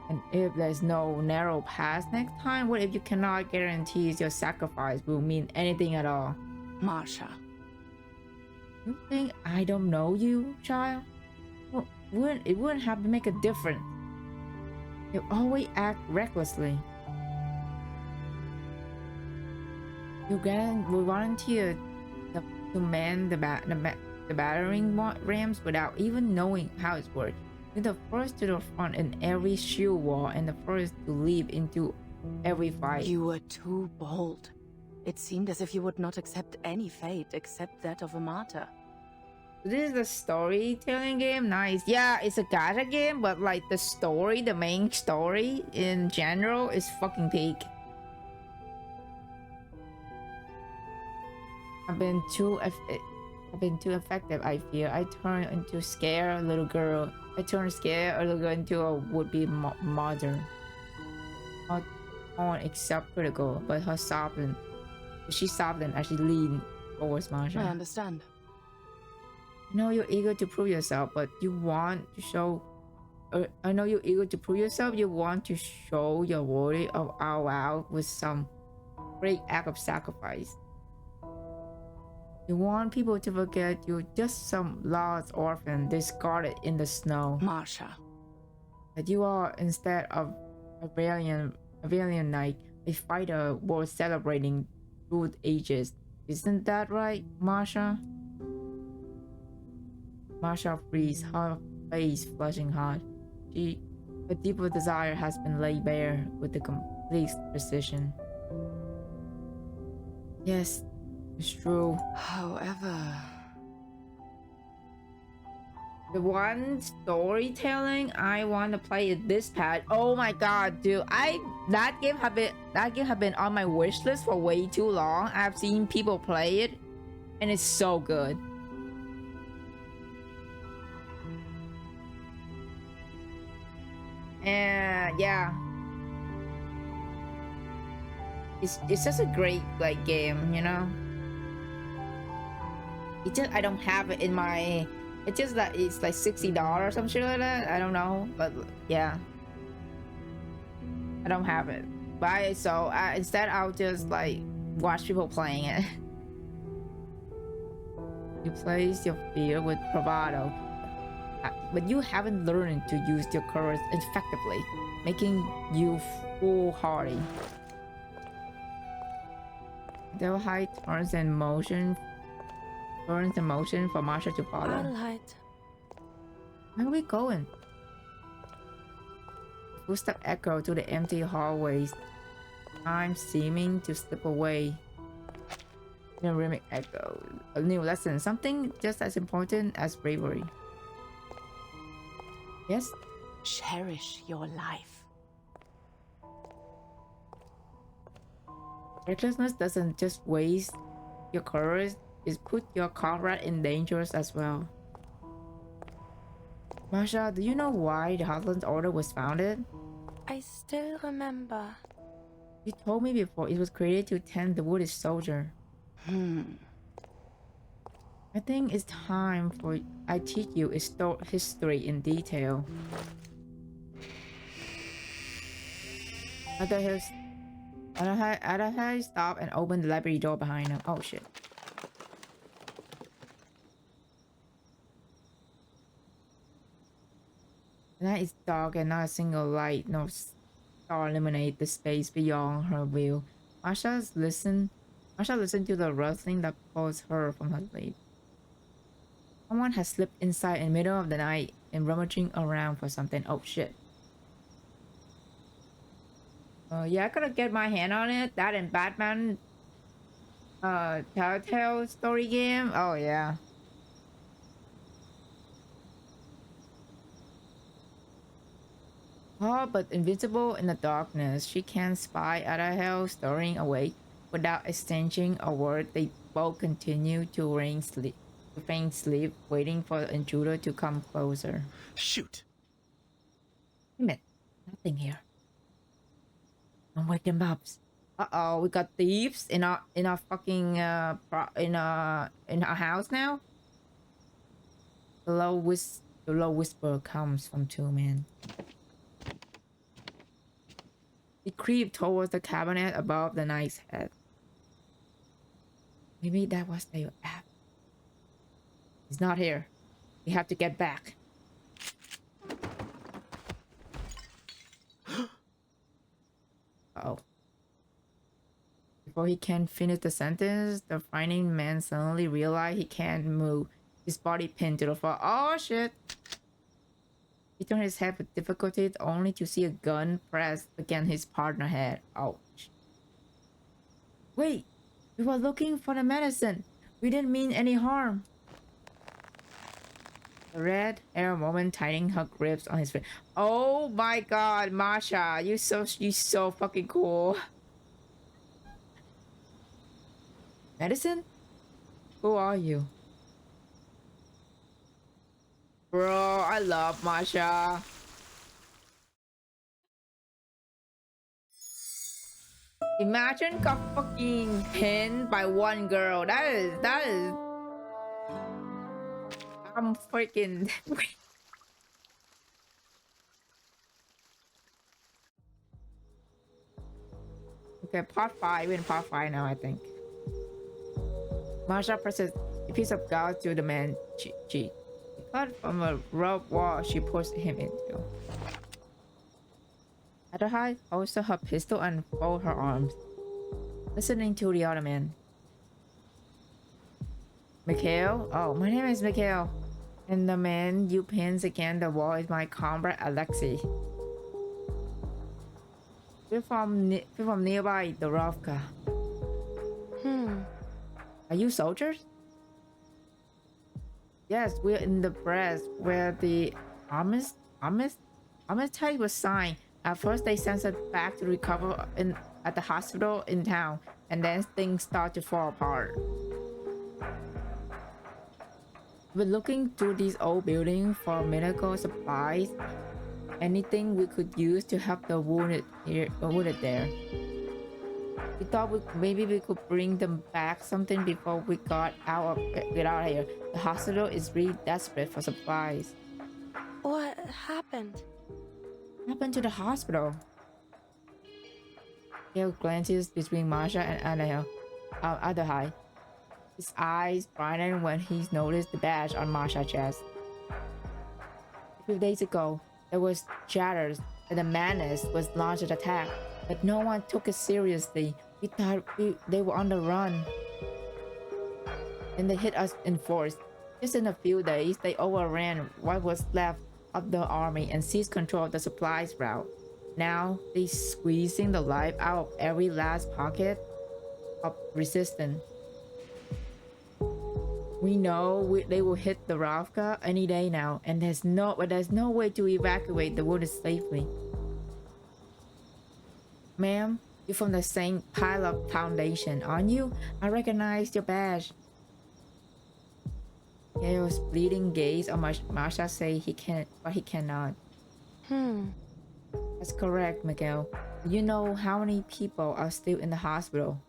And if there's no narrow pass next time, what if you cannot guarantee your sacrifice will mean anything at all? Marsha. You think I don't know you, child? Well, it wouldn't have to make a difference. You always act recklessly. You volunteered to man the battering rams without even knowing how it worked. You're the first to the front in every shield wall and the first to leap into every fight. You were too bold. It seemed as if you would not accept any fate except that of a martyr. This is a storytelling game. Nice. Yeah, it's a gacha game, but like the story, the main story in general is fucking peak. I've been too effective, I feel. I turned into scared little girl. I turned scared little girl into a would-be mother. Not on except critical, but her softened. She softened as she leaned towards Marsha. I understand. I know you're eager to prove yourself, but you want to show... I know you're eager to prove yourself. You want to show you're worthy of our wow with some great act of sacrifice. You want people to forget you're just some lost orphan discarded in the snow. Marsha. That you are, instead of a valiant knight, a fighter worth celebrating through the ages. Isn't that right, Marsha? Marsha frees, her face flushing hot. Her deeper desire has been laid bare with the complete precision. Yes, it's true. However... The one storytelling I want to play is this pad. Oh my god, dude! That game have been on my wish list for way too long. I've seen people play it. And it's so good. And yeah, it's just a great like game, you know. It just I don't have it in my. It's just that it's like $60 or some shit like that. I don't know, but yeah, I don't have it. But so instead I'll just like watch people playing it. You place your fear with bravado, but you haven't learned to use your courage effectively, making you foolhardy. Their high turns in motion for Marsha to follow. Adelheid. Where are we going? Footsteps echo to the empty hallways, time seeming to slip away. The rhythmic echo. A new lesson, something just as important as bravery. Yes? Cherish your life. Recklessness doesn't just waste your courage, it puts your comrade in danger as well. Marsha, do you know why the Heartland Order was founded? I still remember. You told me before it was created to tend the wounded soldier. I think it's time for I teach you its history in detail. Adahai stopped and opened the library door behind him. Oh shit. The night is dark and not a single light, no star illuminate the space beyond her view. Marsha listened to the rustling that pulls her from her sleep. Someone has slipped inside in the middle of the night and rummaging around for something. Oh shit. Yeah, I gotta get my hand on it. That and Batman Telltale story game. Oh yeah. Oh, but invincible in the darkness, she can spy at a hell stirring awake. Without exchanging a word, they both continue to feign sleep, waiting for the intruder to come closer. Shoot! Damn it, nothing here. Don't wake them up. Uh-oh, we got thieves in our fucking in our house now. The low whisper comes from two men. He creeped towards the cabinet above the knight's head. Maybe that was their app. He's not here. We have to get back. Uh-oh. Before he can finish the sentence, the frightening man suddenly realized he can't move. His body pinned to the floor. Oh shit! He turned his head with difficulty only to see a gun pressed against his partner's head. Ouch. Wait! We were looking for the medicine. We didn't mean any harm. The red-haired woman tightening her grips on his face. Oh my god, Marsha, you so fucking cool. Medicine? Who are you? Bro, I love Marsha. Imagine got fucking pinned by one girl. That is I'm freaking Okay, part 5. We're in part 5 now, I think. Marsha presses a piece of gauze to the man's cheek. Cut from a rope wall she pushed him into. Adahai holstered her pistol and folded her arms, listening to the other man. Mikhail? Oh, my name is Mikhail. And the man you pinned against the wall is my comrade Alexei. We're from nearby Dorovka. Are you soldiers? Yes, we're in the press where the armistice was signed. At first, they sent us back to recover at the hospital in town, and then things start to fall apart. We're looking through these old buildings for medical supplies. Anything we could use to help the wounded here, wounded there. We thought maybe we could bring them back something before we get out of here. The hospital is really desperate for supplies. What happened? What happened to the hospital? Gail glances between Marsha and Adahai. His eyes brighten when he noticed the badge on Marsha's chest. A few days ago, there was chatters that the Menace was launched an attack, but no one took it seriously. We thought they were on the run. And they hit us in force. Just in a few days, they overran what was left of the army and seized control of the supplies route. Now, they're squeezing the life out of every last pocket of resistance. We know they will hit the Ravka any day now, and there's no way to evacuate the wounded safely. Ma'am, you're from the same pile-up foundation, aren't you? I recognize your badge. Gail's bleeding gaze on Marsha say he can, but he cannot. That's correct, Miguel. You know how many people are still in the hospital?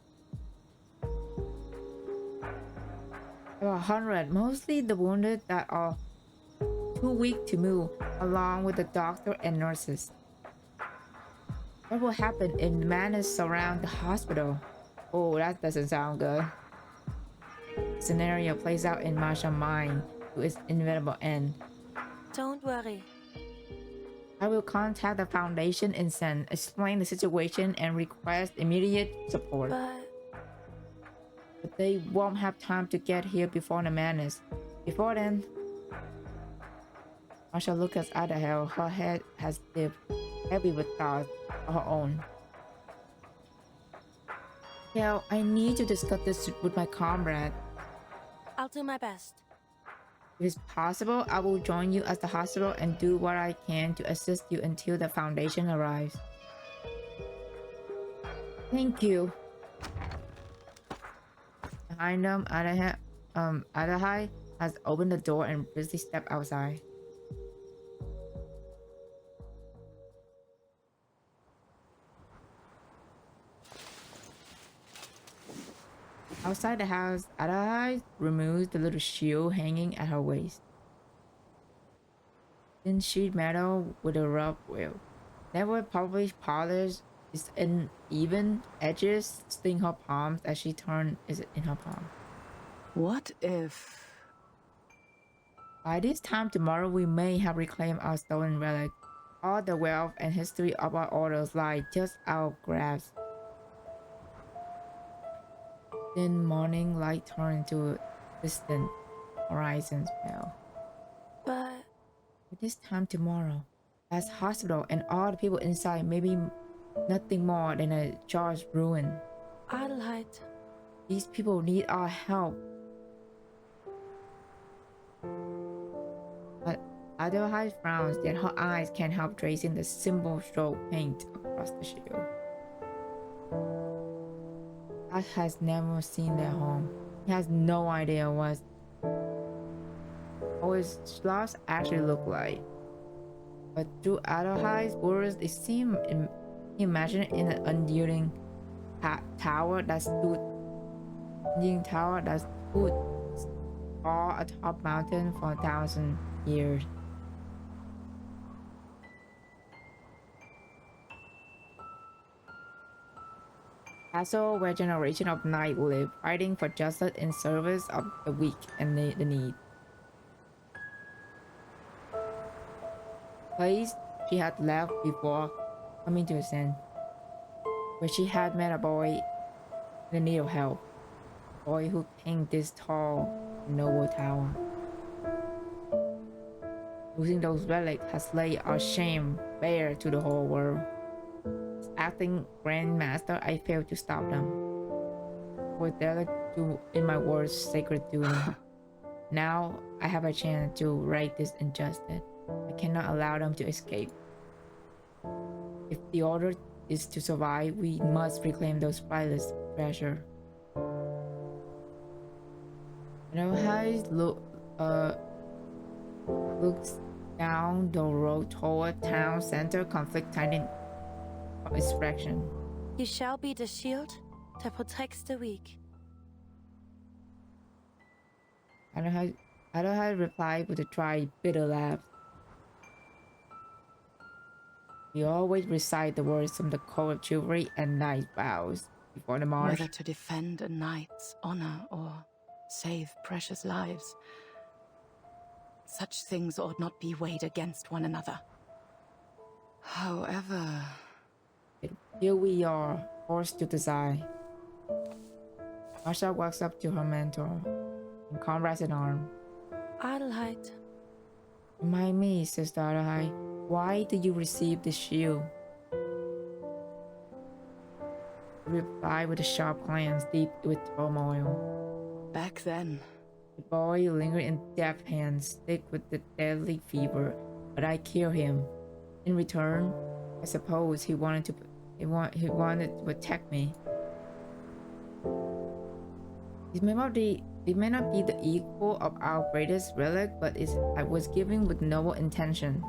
About 100, mostly the wounded that are too weak to move, along with the doctor and nurses. What will happen if the madness surround the hospital? Oh, that doesn't sound good. The scenario plays out in Marsha's mind to its inevitable end. Don't worry. I will contact the foundation and explain the situation and request immediate support. But they won't have time to get here before the madness. Before then, Marsha looks at Adahel. Her head has dipped, heavy with thoughts of her own. Gail, I need to discuss this with my comrade. I'll do my best. If it's possible, I will join you at the hospital and do what I can to assist you until the foundation arrives. Thank you. Behind them, Adahai has opened the door and briskly stepped outside. Outside the house, Adahai removes the little shield hanging at her waist. Thin sheet metal with a rough wheel. Never probably polished, its uneven edges sting her palms as she turns it in her palm. What if... By this time tomorrow, we may have reclaimed our stolen relic. All the wealth and history of our orders lie just out of grasp. Then morning light turned to distant horizons pale. But this time tomorrow, as hospital and all the people inside may be nothing more than a charged ruin. Adelheid. These people need our help. But Adelheid frowns, yet her eyes can't help tracing the simple stroke paint across the shield. Ash has never seen their home. He has no idea what his sloths actually look like. But through Adelheid's words, they seem imagined in an undulating tower that stood tall atop mountain for 1,000 years. Castle where generations of knights live, fighting for justice in service of the weak and the need. Place she had left before coming to Ascend, where she had met a boy in need of help. A boy who came this tall, noble tower. Losing those relics has laid our shame bare to the whole world. As acting Grandmaster, I failed to stop them. Was there in my words sacred duty. Now I have a chance to right this injustice. I cannot allow them to escape. If the order is to survive, we must reclaim those priceless treasure. Adelheid looks down the road toward town center, conflict tightening from its fraction. You shall be the shield that protects the weak. I don't have to reply with a dry, bitter laugh. We always recite the words from the code of chivalry and knight vows before the march. Whether to defend a knight's honor or save precious lives, such things ought not be weighed against one another. However... Here we are, forced to decide. Marsha walks up to her mentor and comrades in arm. Adelheid. Remind me, Sister Adelheid, why did you receive the shield? Reply with a sharp glance deep with turmoil. Back then, the boy lingered in death hands, sick with the deadly fever, but I killed him. In return, I suppose he wanted to protect me. It may not be the equal of our greatest relic, but I was given with noble intention.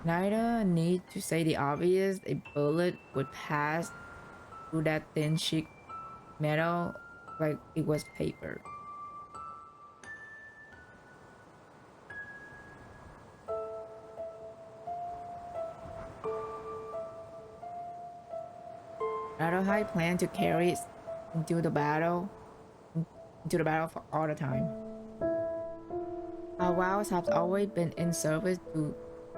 Neither need to say the obvious. A bullet would pass through that thin sheet metal like it was paper. Adelheid planned to carry it into the battle for all the time. Our vows have always been in service to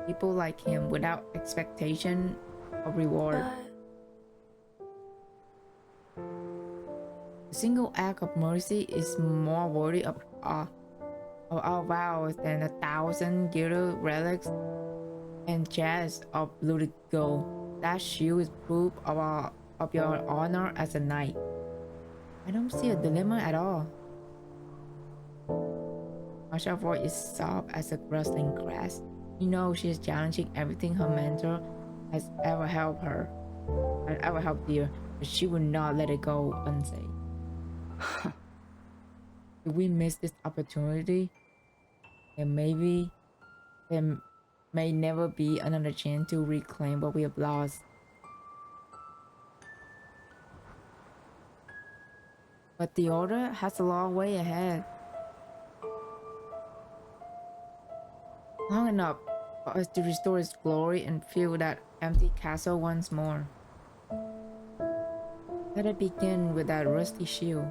people like him without expectation of reward. A single act of mercy is more worthy of our vows than 1,000 gilded relics and chests of looted gold. That shield is proof of your honor as a knight. I don't see a dilemma at all. Marsha's voice is soft as a rustling grass. You know she is challenging everything her mentor has ever helped her, but she will not let it go unsaid. If we miss this opportunity, then maybe there may never be another chance to reclaim what we have lost. But the Order has a long way ahead. Long enough for us to restore its glory and fill that empty castle once more. Let it begin with that rusty shield.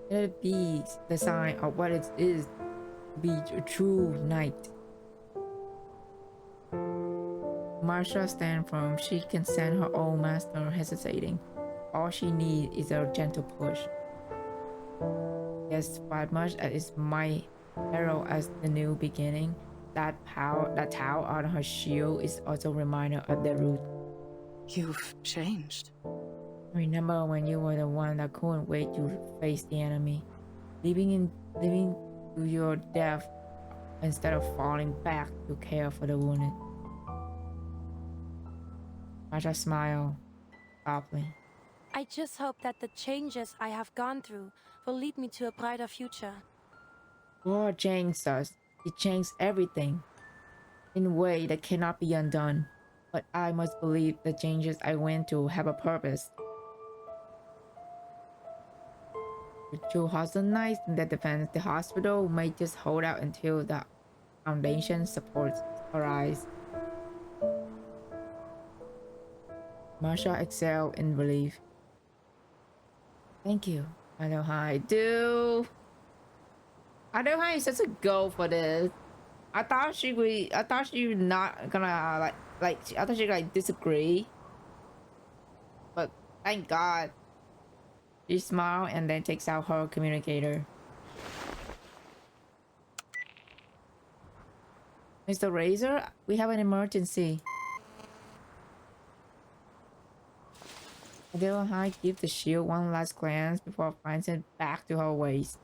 Let it be the sign of what it is to be a true knight. Marsha stands firm. She can send her old master hesitating. All she needs is a gentle push. Yes, but much as it might herald as the new beginning, that towel on her shield is also a reminder of the root. You've changed. Remember when you were the one that couldn't wait to face the enemy, living to your death instead of falling back to care for the wounded. Marsha smiled softly. I just hope that the changes I have gone through will lead me to a brighter future. War changed us. It changed everything in a way that cannot be undone. But I must believe the changes I went through have a purpose. The 2,000 knights that defend the hospital may just hold out until the foundation supports arise. Marsha exhaled in relief. Thank you, Adelheid. Dude, Adelheid is such a go for this. I thought she was not gonna I thought she'd like disagree. But thank God. She smiles and then takes out her communicator. Mr. Razor, we have an emergency. Adelheid gives the shield one last glance before finds it back to her waist.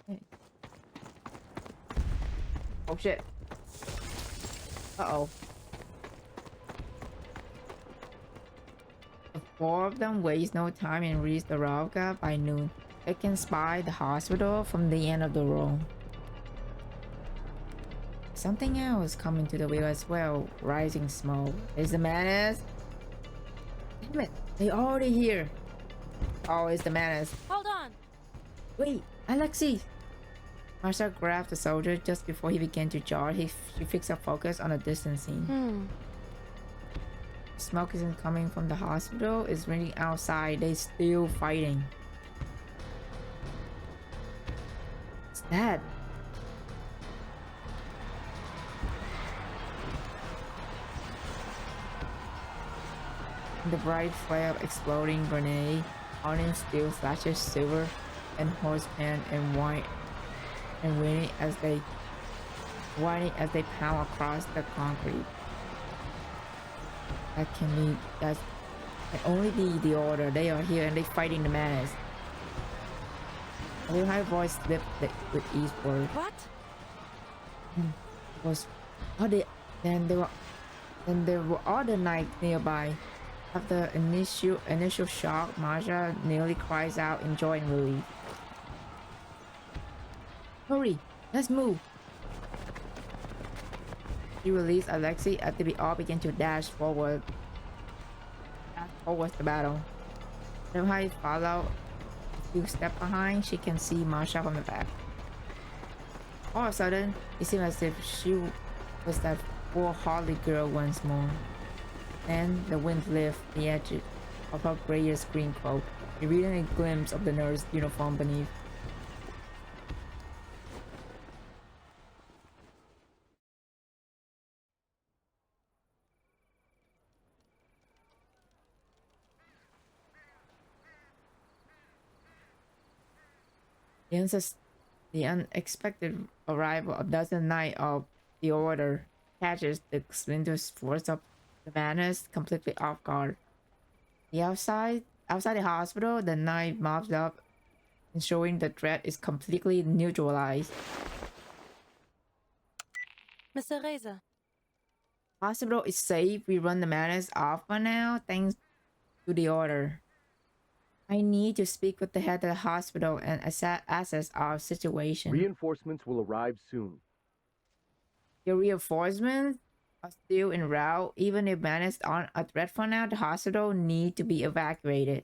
Okay. Oh shit. Uh-oh. Four of them waste no time and reach the Ravka by noon. They can spy the hospital from the end of the row. Something else coming to the wheel as well. Rising smoke. There's the menace. Damn it, they already here. Oh, it's the menace. Hold on. Wait, Alexei! Marsha grabbed the soldier just before he began to jar. She fixed her focus on a distant scene. Smoke isn't coming from the hospital. It's raining outside. They still fighting. What's that? The bright flare of exploding grenade, orange steel flashes silver and horsepan and white and whining as they pound across the concrete. That can only be the order. They are here and they fighting the menace. A little high voice slipped with each word. What? Then there were other knights nearby. After initial shock, Marsha nearly cries out in joy and relief. Hurry, let's move. She released Alexei after we all began to dash forward towards the battle. Nevhai followed a few steps behind. She can see Marsha from the back. All of a sudden, it seemed as if she was that foolhardy girl once more. Then the wind lifted the edge of her grayish green cloak, revealing a glimpse of the nurse uniform beneath. The unexpected arrival of dozen knights of the order catches the splinters force of the menace completely off guard. Outside the hospital, the knight mobs up, ensuring the threat is completely neutralized. Mr. Reza. Hospital is safe. We run the menace off for now, thanks to the order. I need to speak with the head of the hospital and assess our situation. Reinforcements will arrive soon. Your reinforcements are still en route. Even if menace aren't a threat for now, the hospital need to be evacuated.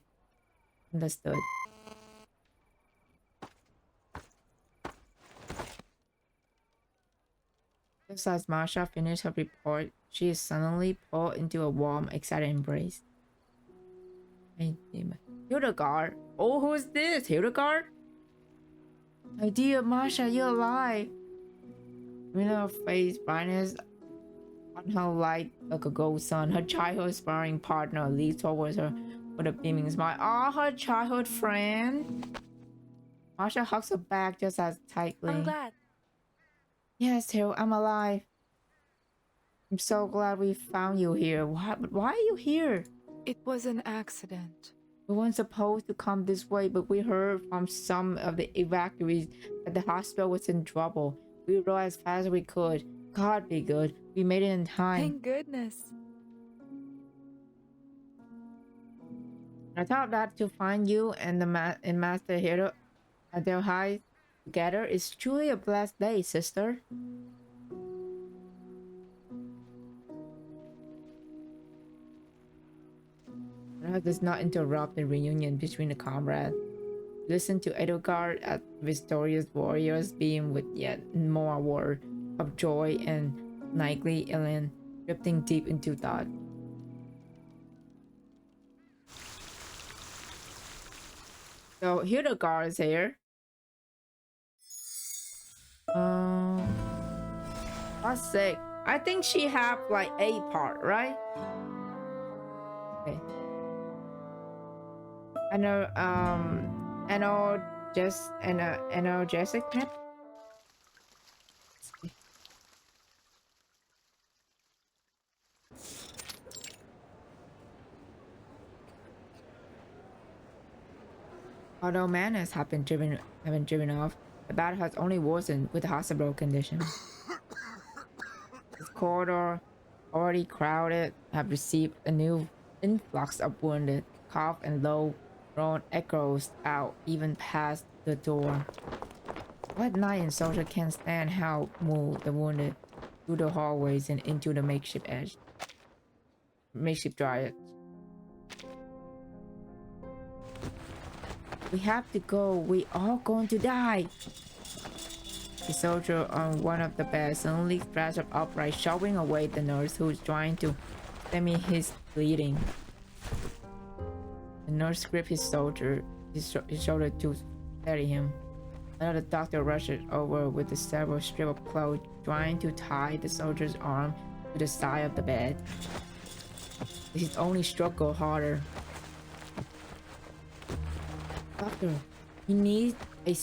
Understood. Just as Marsha finished her report, she is suddenly pulled into a warm, excited embrace. Hildegard? Oh, who's this? Hildegard? My dear Marsha, you're alive. In her face, brightness on her light like a gold sun. Her childhood sparring partner leads towards her with a beaming smile. Ah, her childhood friend. Marsha hugs her back just as tightly. I'm glad. Yes, Hill, I'm alive. I'm so glad we found you here. Why are you here? It was an accident. We weren't supposed to come this way, but we heard from some of the evacuees that the hospital was in trouble. We rode as fast as we could. God be good. We made it in time. Thank goodness. I thought that to find you and Master Hero at their high together is truly a blessed day, sister. That does not interrupt the reunion between the comrades. Listen to Edelgard at victorious warriors being with yet more word of joy and knightly Ellen drifting deep into thought. So Hildegard is here. That's sick. I think she have like a part, right? Okay. I know analgesic net. Although manners have been driven off, the battle has only worsened with the hospital condition. This corridor, already crowded, have received a new influx of wounded. cough and low groan echoes out even past the door. What knight and soldier can stand help move the wounded through the hallways and into the makeshift dryad? We have to go. We are going to die. The soldier on one of the beds suddenly thrashed up upright, shoving away the nurse who was trying to stem his bleeding. The nurse gripped his shoulder to steady him. Another doctor rushed over with a several strip of cloth, trying to tie the soldier's arm to the side of the bed. His only struggle harder. Doctor, he needs a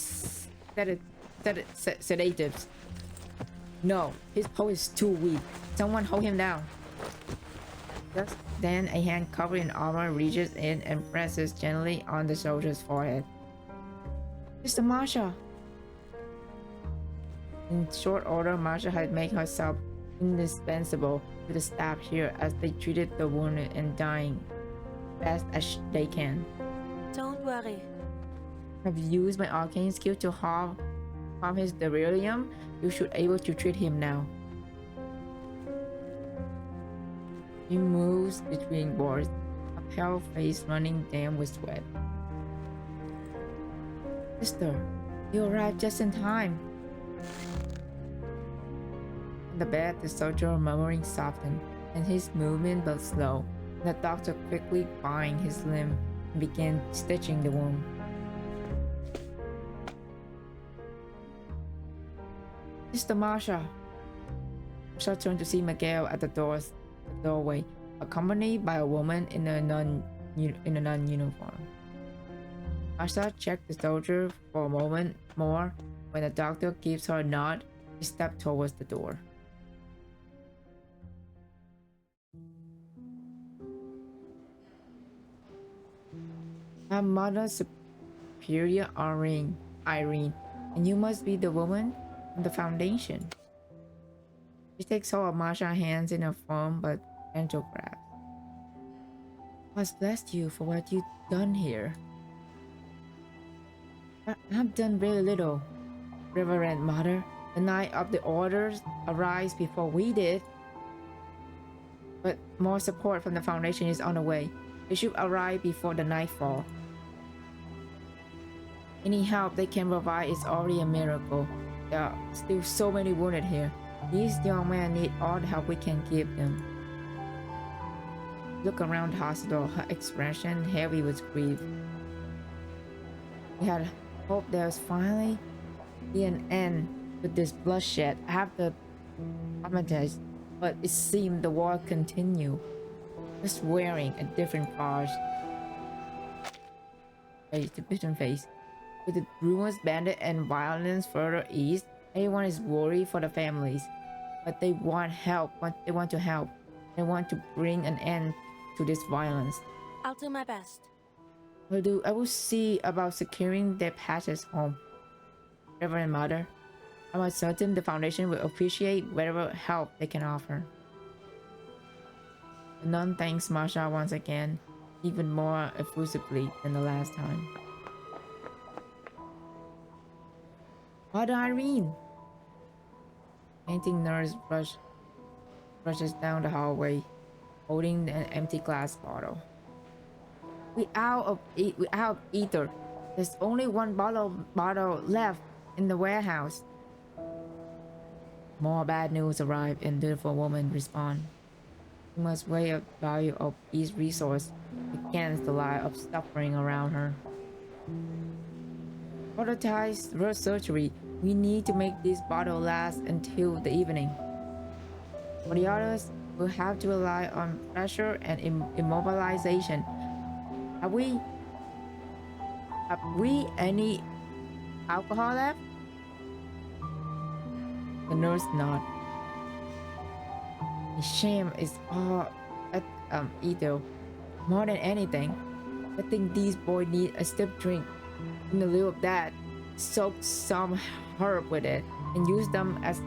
sedatives. No, his pulse is too weak. Someone hold him down. Just then, a hand covered in armor reaches in and presses gently on the soldier's forehead. Mr. Marsha! In short order, Marsha had made herself indispensable to the staff here as they treated the wounded and dying best as they can. Don't worry. I've used my arcane skill to harm his delirium. You should able to treat him now. He moves between boards, a pale face running damp with sweat. Sister, you arrived just in time. On the bed, the soldier murmuring softened, and his movement was slow. The doctor quickly bind his limb and began stitching the wound. Mr. Marsha. Marsha turned to see Miguel at the doorway, accompanied by a woman in a non-uniform. Marsha checked the soldier for a moment more. When the doctor gives her a nod, she stepped towards the door. Her mother superior Irene, and you must be the woman from the Foundation. She takes hold of Marsha's hands in a firm but gentle grasp. God bless you for what you've done here. I've done very little, Reverend Mother. The night of the orders arrived before we did. But more support from the Foundation is on the way. It should arrive before the nightfall. Any help they can provide is already a miracle. There are still so many wounded here. These young men need all the help we can give them. Look around the hospital, her expression heavy with grief. We had hoped there was finally be an end to this bloodshed after Armitage, but it seemed the war continued, just wearing a different face. With the rumors bandit and violence further east, everyone is worried for the families. But they want help. They want to help. They want to bring an end to this violence. I'll do my best. I will see about securing their passage home. Reverend Mother, I'm certain the Foundation will appreciate whatever help they can offer. The nun thanks Marsha once again, even more effusively than the last time. Mother Irene! Painting nurse rushes down the hallway, holding an empty glass bottle. We out of ether. There's only one bottle left in the warehouse. More bad news arrive, and beautiful woman respond. We must weigh the value of each resource against the life of suffering around her. Prioritize her surgery. We need to make this bottle last until the evening. For the others, we'll have to rely on pressure and immobilization. Have we any alcohol left? The nurse nodded. The shame is all at Edo. More than anything, I think these boys need a stiff drink. In the lieu of that, soak some herb with it and use them as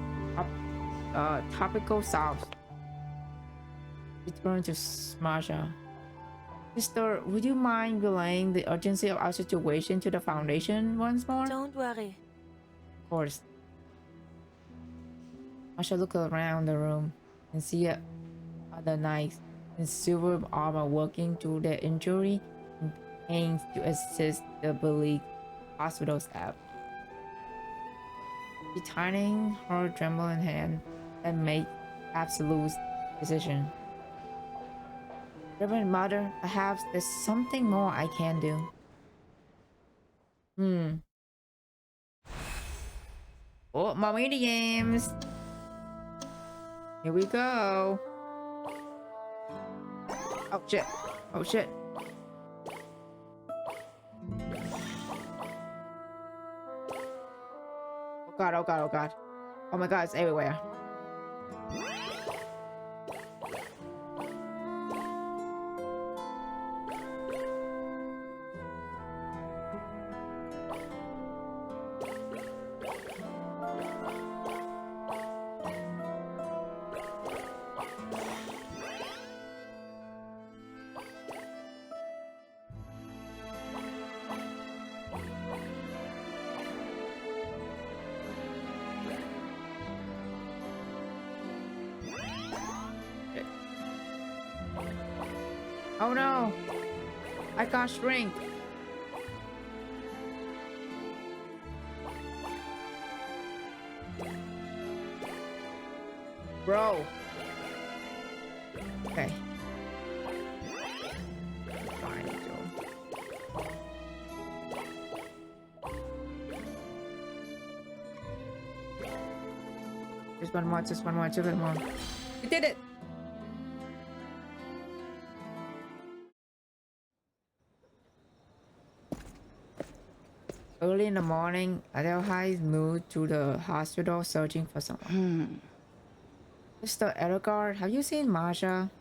topical salves. Return to Marsha. Sister, would you mind relaying the urgency of our situation to the Foundation once more? Don't worry. Of course. Marsha looked around the room and see other knights in silver armor working through their injury and pains to assist the beleaguered hospital staff. She tightening her trembling hand and made absolute decision. Reverend Mother, perhaps there's something more I can do. Oh, more mini games. Here we go. Oh shit. Oh shit. Oh god, oh god, oh god. Oh my god, it's everywhere. Oh no! I can't shrink! Bro! Okay. Fine, Joe. Just one more, just one more, just one more. We did it! Early in the morning, Adelheid moved to the hospital searching for someone. Mr. Edelgard, have you seen Marsha?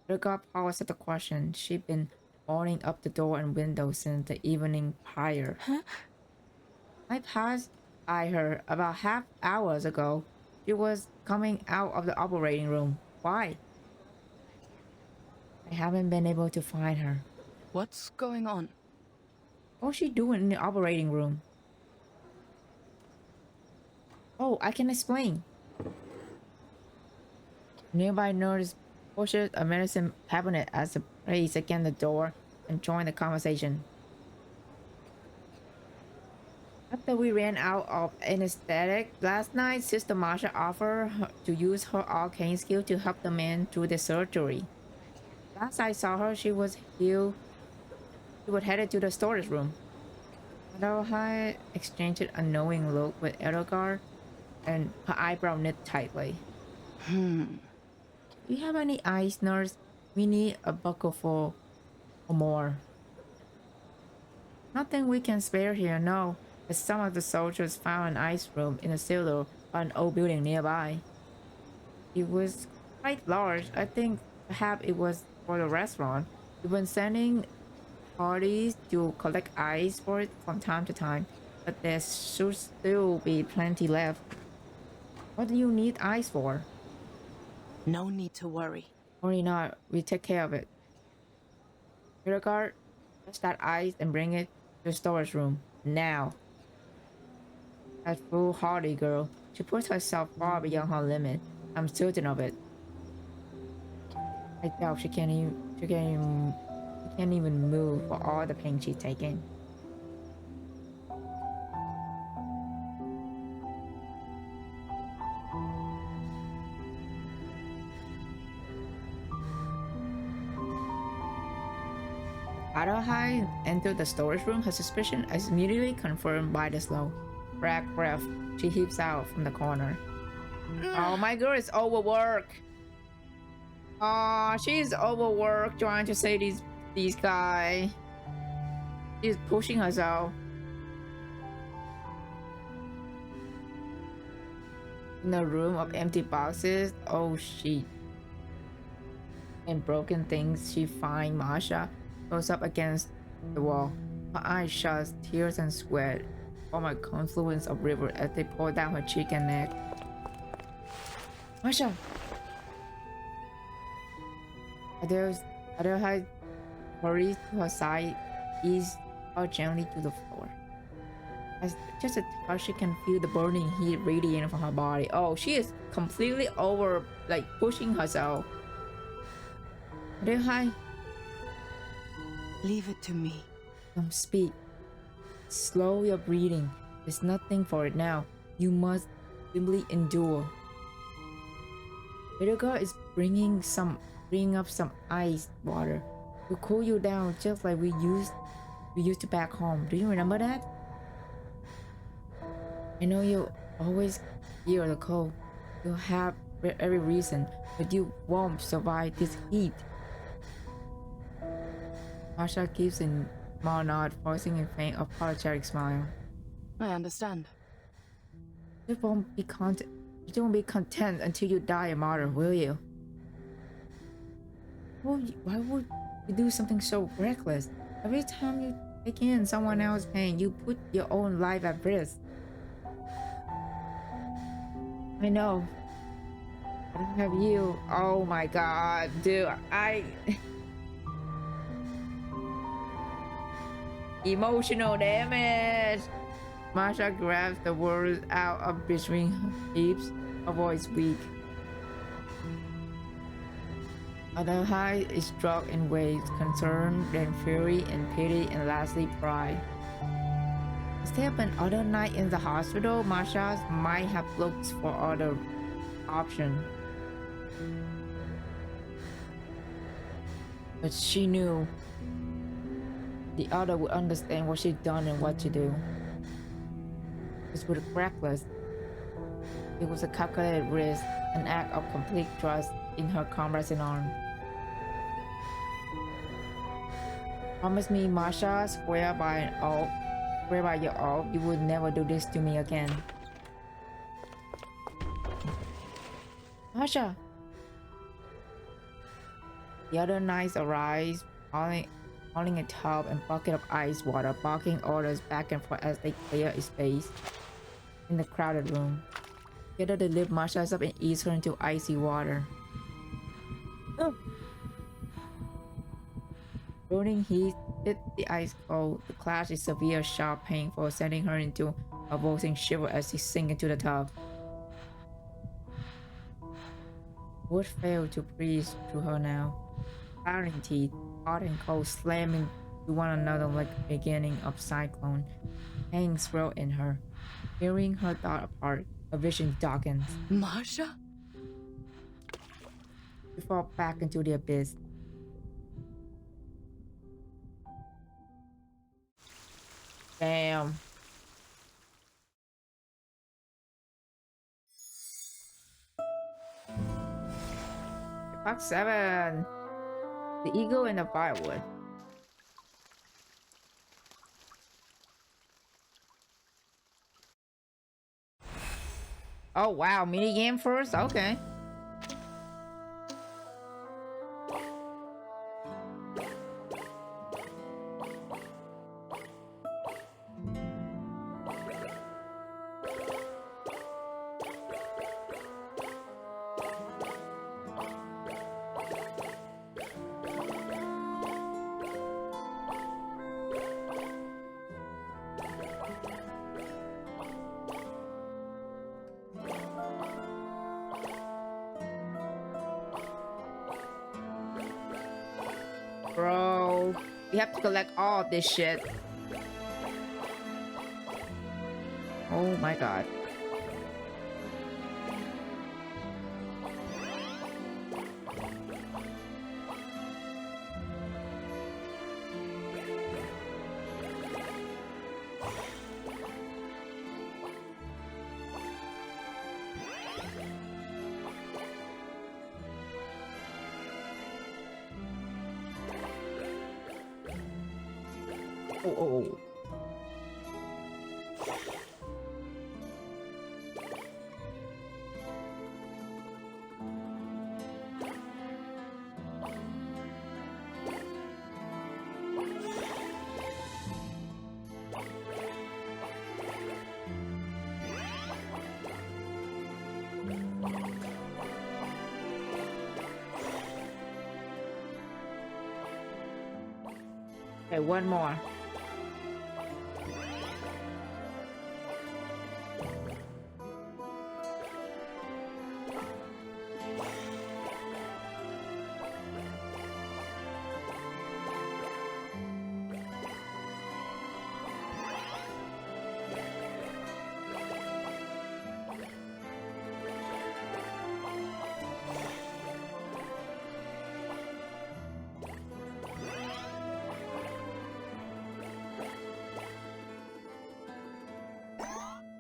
Edelgard paused at the question. She'd been boarding up the door and windows since the evening prior. Huh? I passed by her about half hours ago. She was coming out of the operating room. Why? I haven't been able to find her. What's going on? What's she doing in the operating room? Oh, I can explain. Nearby nurse pushes a medicine cabinet as a place against the door and joined the conversation. After we ran out of anesthetic last night, Sister Marsha offered to use her arcane skill to help the man through the surgery. Last I saw her, she was healed. She was headed to the storage room. Adelheid exchanged a knowing look with Edelgard, and her eyebrow knit tightly. Do you have any ice, nurse? We need a bucket full or more. Nothing we can spare here, no. But some of the soldiers found an ice room in a cellar of an old building nearby. It was quite large. I think perhaps it was for the restaurant. We've been sending parties to collect ice for it from time to time, but there should still be plenty left. What do you need ice for? No need to worry. Worry not, we take care of it. Hildegard, fetch that ice and bring it to the storage room, now. That foolhardy girl, she puts herself far beyond her limit. I'm certain of it. I doubt she can't even move for all the pain she's taken. Adelheid entered the storage room. Her suspicion is immediately confirmed by the slow breath she heaves out from the corner. Oh, my girl is overworked. Oh, she's overworked trying to save these guys. She's pushing herself. In a room of empty boxes, oh shit. And broken things, she finds Marsha goes up against the wall. Her eyes shut, tears and sweat form a confluence of river as they pour down her cheek and neck. Marsha! Otherwise, hurries to her side, ease her gently to the floor. As just a touch, she can feel the burning heat radiating from her body. Oh, she is completely over, like pushing herself. Otherwise, Leave it to me. don't speak. Slow your breathing. There's nothing for it now. You must simply endure. Little girl is bringing up some ice water to cool you down, just like we used to back home. Do you remember that? I know you always fear the cold. You have every reason, but you won't survive this heat. Marsha gives a small nod, forcing a faint, apologetic smile. I understand. You won't be content until you die a martyr, will you? Why would you do something so reckless? Every time you take in someone else's pain, you put your own life at risk. I know. I don't have you. Oh my god, dude. Emotional damage. Marsha grabs the words out of between her lips, her voice weak. Other high is struck in waves, concern, then fury and pity, and lastly pride. Instead of another night in the hospital, Marsha might have looked for other option. But she knew the other would understand what she'd done and what to do. It was reckless. It was a calculated risk, an act of complete trust in her comrades in arms. Promise me, Marsha, swear by your oath, you would never do this to me again. Marsha! The other knights arise, hauling a tub and bucket of ice water, barking orders back and forth as they clear a space in the crowded room. Together they lift Marsha up and ease her into icy water. Burning heat hit the ice cold. The clash is severe, sharp, painful, sending her into a pulsing shiver as she sinks into the tub. Wood failed to breathe through her now. Clattering teeth, hot and cold, slamming to one another like the beginning of cyclone. Pain swirled in her, tearing her thought apart. Her vision darkens. Marsha? She falls back into the abyss. Damn. Part 7. The eagle and the firewood. Oh wow, mini game first? Okay. Bro, we have to collect all of this shit. Oh my god. Oh. Okay, one more.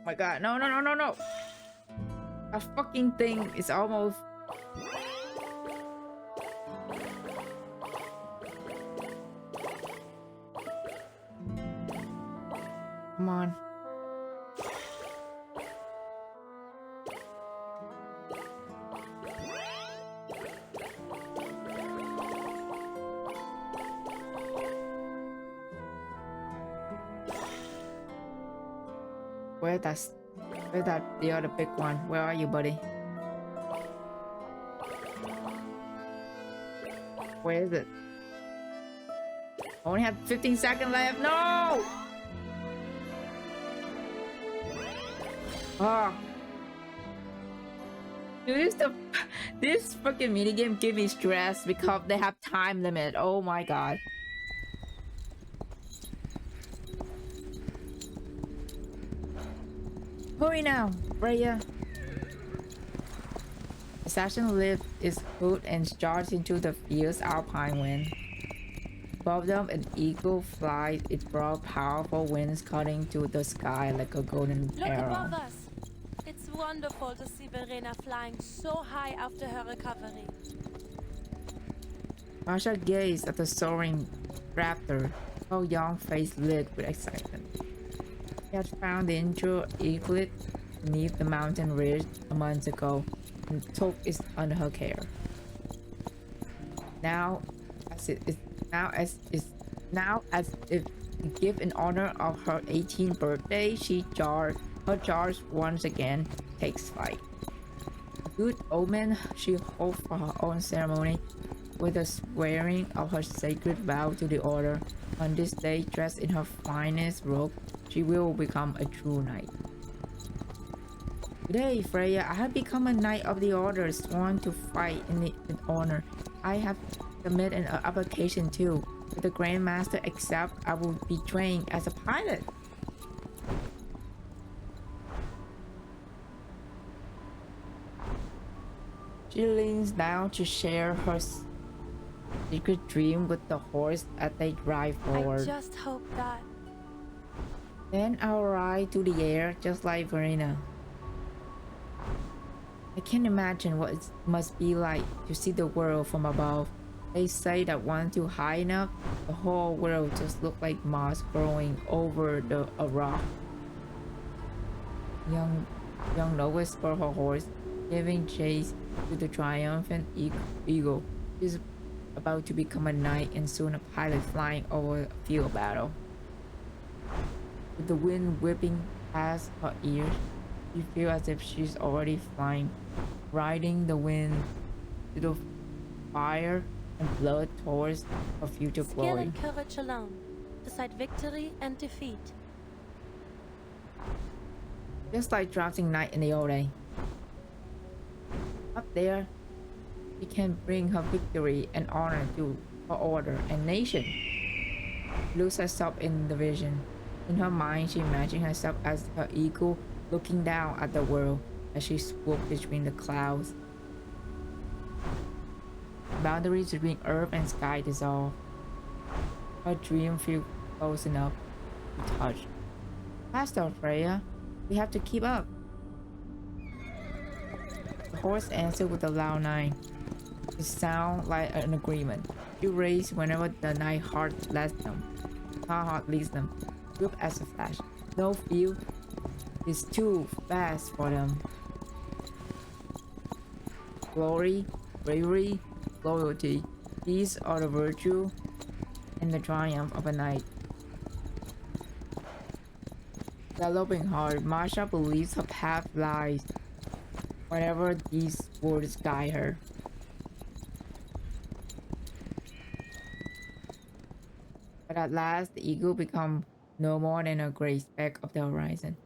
My god, no, no, no, no, no. A fucking thing is almost. Come on. Where's that the other big one? Where are you, buddy? Where is it? Only have 15 seconds left. No! Oh. Dude, this fucking minigame give me stress because they have time limit. Oh my god. Hurry now, Freya. Assassin lift its hood and charges into the fierce alpine wind. Above them, an eagle flies its broad, powerful wings cutting through the sky like a golden Look arrow. above us. It's wonderful to see Verena flying so high after her recovery. Marsha gazed at the soaring raptor, her young face lit with excitement. She had found the injured eaglet beneath the mountain ridge a month ago and took it under her care. Now, as if to give in honor of her 18th birthday, her charge once again takes flight. A good omen, she hoped for her own ceremony with the swearing of her sacred vow to the order. On this day, dressed in her finest robe, she will become a true knight. Today, Freya, I have become a knight of the order, sworn to fight in honor. I have submitted an application too. If the Grand Master accepts, I will be trained as a pilot. She leans down to share her secret dream with the horse as they drive forward. I just hope that. Then I'll ride through the air just like Verena. I can't imagine what it must be like to see the world from above. They say that once you're high enough, the whole world just looks like moss growing over a rock. Young Nova spurred her horse, giving chase to the triumphant eagle. She's about to become a knight and soon a pilot flying over a field battle. With the wind whipping past her ears, she feels as if she's already flying, riding the wind to the fire and blood towards her future Skill glory. and courage alone decide victory and defeat. Just like drafting knight in the old day. Up there, she can bring her victory and honor to her order and nation. She looks herself in the vision. In her mind, she imagines herself as her eagle looking down at the world as she swoops between the clouds. Boundaries between earth and sky dissolve. Her dream feels close enough to touch. Faster, Freya. We have to keep up. The horse answered with a loud neigh. It sounds like an agreement. You race whenever the night heart leads them. Her heart leads them. Swift as a flash. No fear is too fast for them. Glory, bravery, loyalty. These are the virtue and the triumph of a knight. Galloping hard, Marsha believes her path lies wherever these words guide her. But But at last, the eagle become no more than a gray speck of the horizon,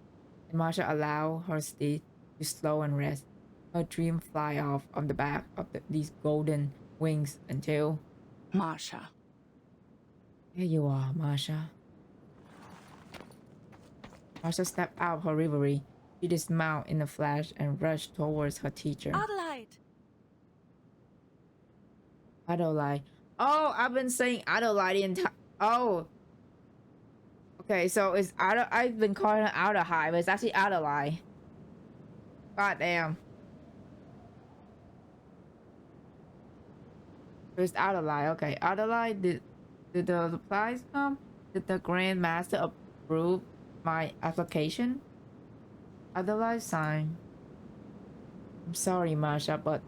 and Marsha allowed her steed to slow and rest. Her dream fly off on the back of these golden wings until... Marsha. Here you are, Marsha. Marsha stepped out of her reverie. She dismounted in a flash and rushed towards her teacher. Adelheid! Adelaide. Oh, I've been saying Adelaide the entire... Oh. Okay, so it's I've been calling her Adelaide, but it's actually Adelaide. God damn. It's Adelaide. Okay, Adelaide, did the replies come? Did the Grand Master approve my application? Adelaide signed. I'm sorry, Marsha, but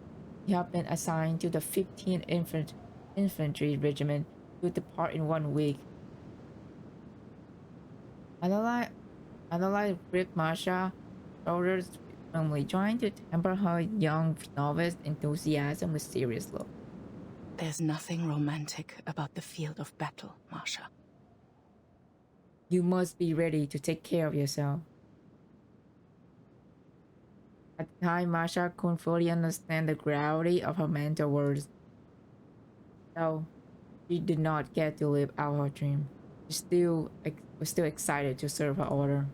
you have been assigned to the 15th Infantry Regiment. You depart in 1 week. Adelaide gripped Marsha's shoulders firmly, trying to temper her young novice enthusiasm with serious look. There's nothing romantic about the field of battle, Marsha. You must be ready to take care of yourself. At the time, Marsha couldn't fully understand the gravity of her mentor words. So, she did not get to live out her dream. She was still excited to serve her order.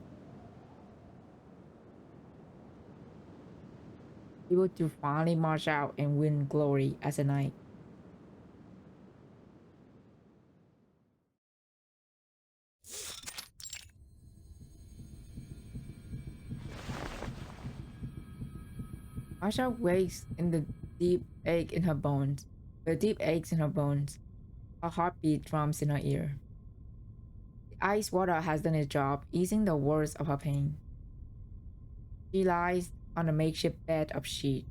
Able to finally march out and win glory as a knight. Marsha wakes in the deep ache in her bones. The deep aches in her bones. A heartbeat drums in her ear. The ice water has done its job, easing the worst of her pain. She lies on a makeshift bed of sheet.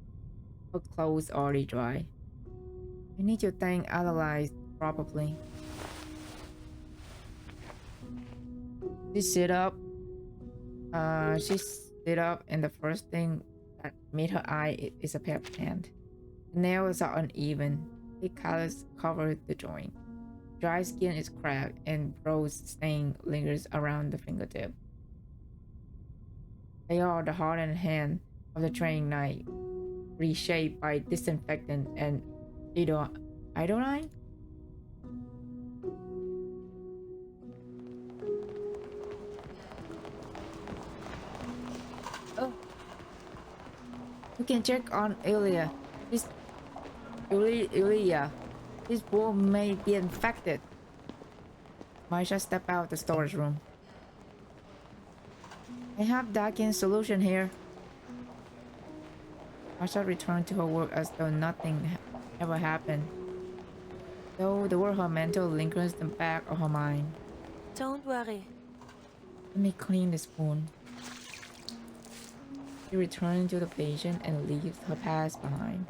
Her clothes already dry. I need to thank Adelaide properly. She stood up. And the first thing that met her eye is a pair of pants. The nails are uneven. Thick colors cover the joint. Dry skin is cracked and rose stain lingers around the fingertip. They are the heart and hand of the training knight, reshaped by disinfectant and iodine. Oh, we can check on Ilya. Ilya. His wound may be infected. Marsha stepped out of the storage room. I have Dakin's solution here. Marsha returned to her work as though nothing ever happened. Though the word her mental lingers in the back of her mind. Don't worry. Let me clean this wound. She returned to the patient and leaves her past behind.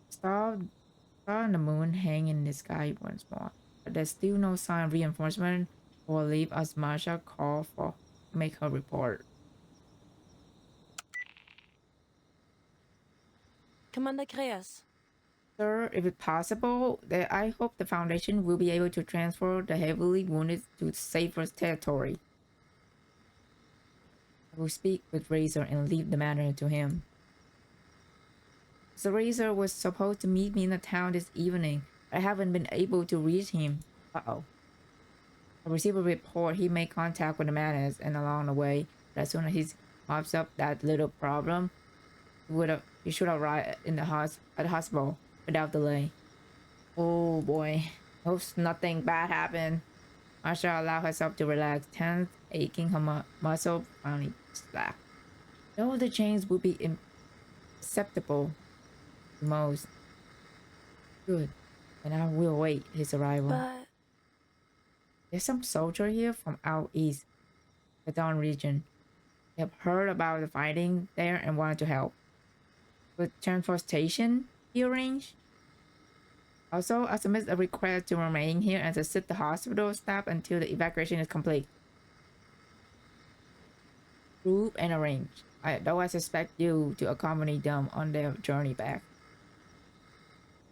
Star and the moon hang in the sky once more, but there's still no sign of reinforcement or leave as Marsha called for to make her report. Commander Kreas. Sir, if it's possible, I hope the Foundation will be able to transfer the heavily wounded to safer territory. I will speak with Razor and leave the matter to him. The Razor was supposed to meet me in the town this evening, but I haven't been able to reach him. Uh-oh. I received a report he made contact with the Madness, and along the way, as soon as he mops up that little problem, he should arrive in the at the hospital without delay. Oh boy. Hope nothing bad happened. Marsha allowed herself to relax, tense, aching her muscle finally slack. Though the change would be imperceptible to most. Good. And I will wait his arrival. But There's some soldier here from out east, the Dawn region. They have heard about the fighting there and wanted to help. With transportation be arranged? Also, I submit a request to remain here and assist the hospital staff until the evacuation is complete. group and arrange. Though I suspect you to accompany them on their journey back.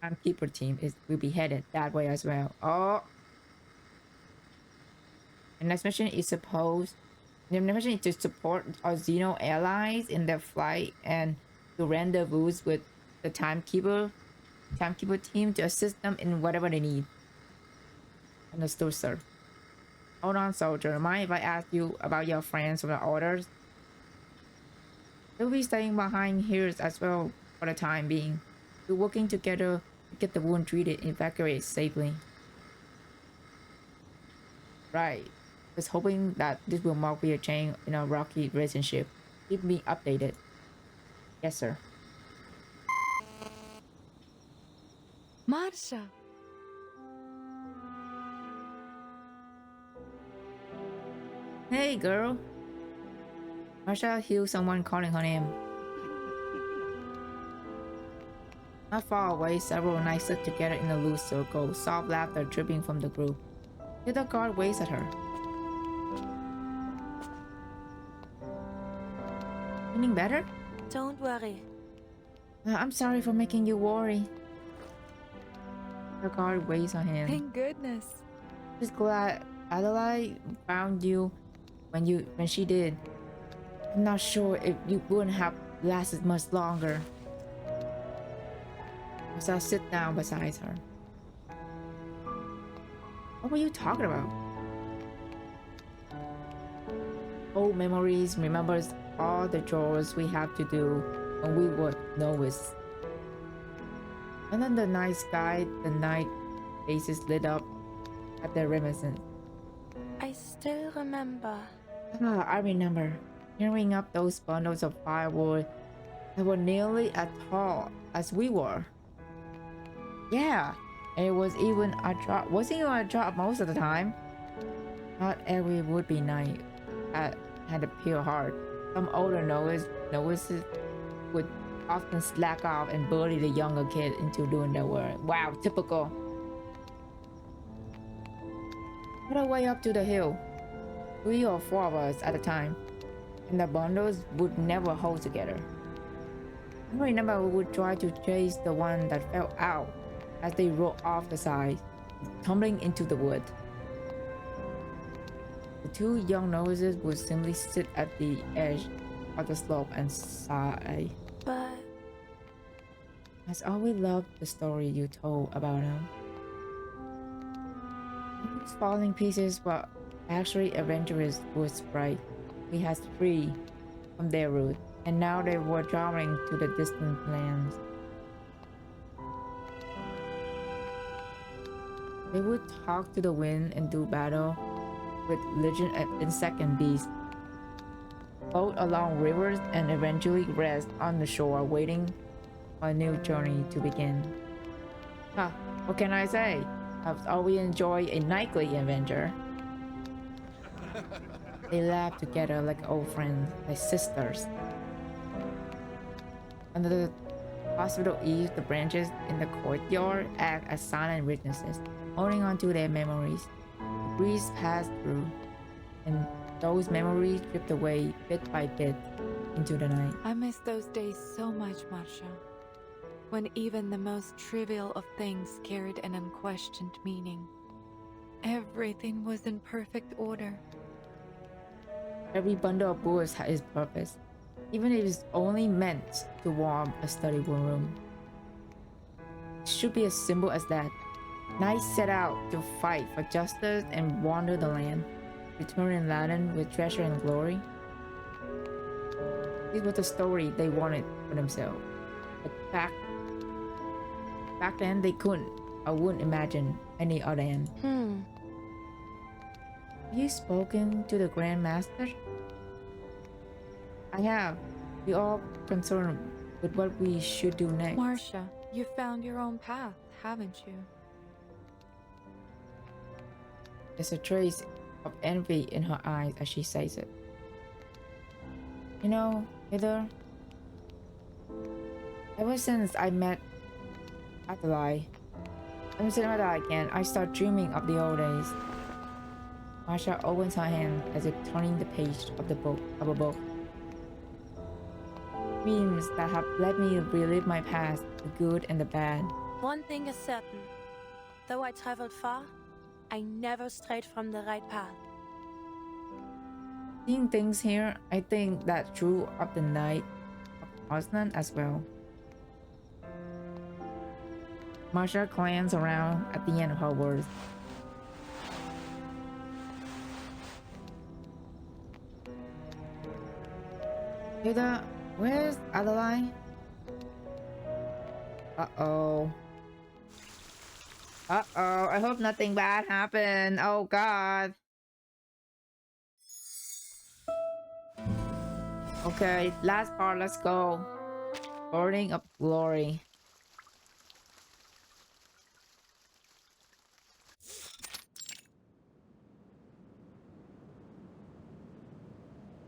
Timekeeper team will be headed that way as well. Oh, the next mission is to support our Xeno allies in their flight and to rendezvous with the timekeeper team to assist them in whatever they need. Understood, sir. Hold on, soldier. Mind if I ask you about your friends from the orders? They'll be staying behind here as well for the time being. We're working together to get the wound treated and evacuated safely. Right. Was hoping that this will mark a change in our rocky relationship. Keep me updated. Yes, sir. Marsha. Hey, girl. Marsha hears someone calling her name. Not far away, several knights sit together in a loose circle, soft laughter dripping from the group. The other guard waves at her. Feeling better? Don't worry. I'm sorry for making you worry. The guard waves her hand. Thank goodness. Just glad Adelaide found you when she did. I'm not sure if you wouldn't have lasted much longer. So I sit down beside her. What were you talking about? Old memories remembers all the chores we have to do when we were novice. And then the night sky, the night faces lit up at the reminiscence. I still remember. I remember carrying up those bundles of firewood that were nearly as tall as we were. Yeah, and it was even a drop. Wasn't even a drop most of the time. Not every would-be night had to peel hard. Some older novices would often slack off and bully the younger kid into doing their work. Wow, typical. Put our way up to the hill. 3 or 4 of us at a time, and the bundles would never hold together. I remember we would try to chase the one that fell out as they rolled off the side, tumbling into the wood. The 2 young novices would simply sit at the edge of the slope and sigh. But As always loved the story you told about him. Those falling pieces were actually adventurous wood sprite we had free from their root, and now they were traveling to the distant lands. They would talk to the wind and do battle with legend and insect and beast, boat along rivers, and eventually rest on the shore waiting for a new journey to begin. What can I say? I've always enjoyed a nightly adventure. They laughed together like old friends, like sisters. Under the hospital eaves, the branches in the courtyard act as silent witnesses, holding on to their memories. The breeze passed through, and those memories dripped away bit by bit into the night. I miss those days so much, Marsha. When even the most trivial of things carried an unquestioned meaning. Everything was in perfect order. Every bundle of bullets had its purpose, even if it's only meant to warm a study room. It should be as simple as that. Knights set out to fight for justice and wander the land, returning laden with treasure and glory. This was the story they wanted for themselves. But back then they couldn't. I wouldn't imagine any other end. Have you spoken to the Grand Master? I have. We all concerned with what we should do next. Marsha, you found your own path, haven't you? There's a trace of envy in her eyes as she says it. You know, Heather, ever since I met Adelaide, I start dreaming of the old days. Marsha opens her hand as if turning the page of a book. dreams that have let me relive my past, the good and the bad. One thing is certain. Though I traveled far, I never strayed from the right path. Seeing things here, I think that true of the night of Osnan as well. Marsha glanced around at the end of her words. Hilda, where's Adeline? Uh-oh. Uh-oh, I hope nothing bad happened. Oh god. Okay, last part, let's go. Burning of Glory.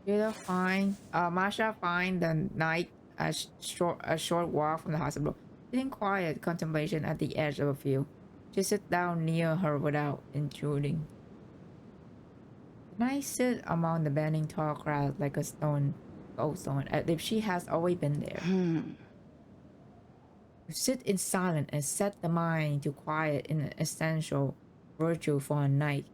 Marsha find the night a short walk from the hospital. Sitting quiet contemplation at the edge of a field. She sits down near her without intruding. Can I sit among the bending tall crowd like a old stone, as if she has always been there? To sit in silence and set the mind to quiet in an essential virtue for a night.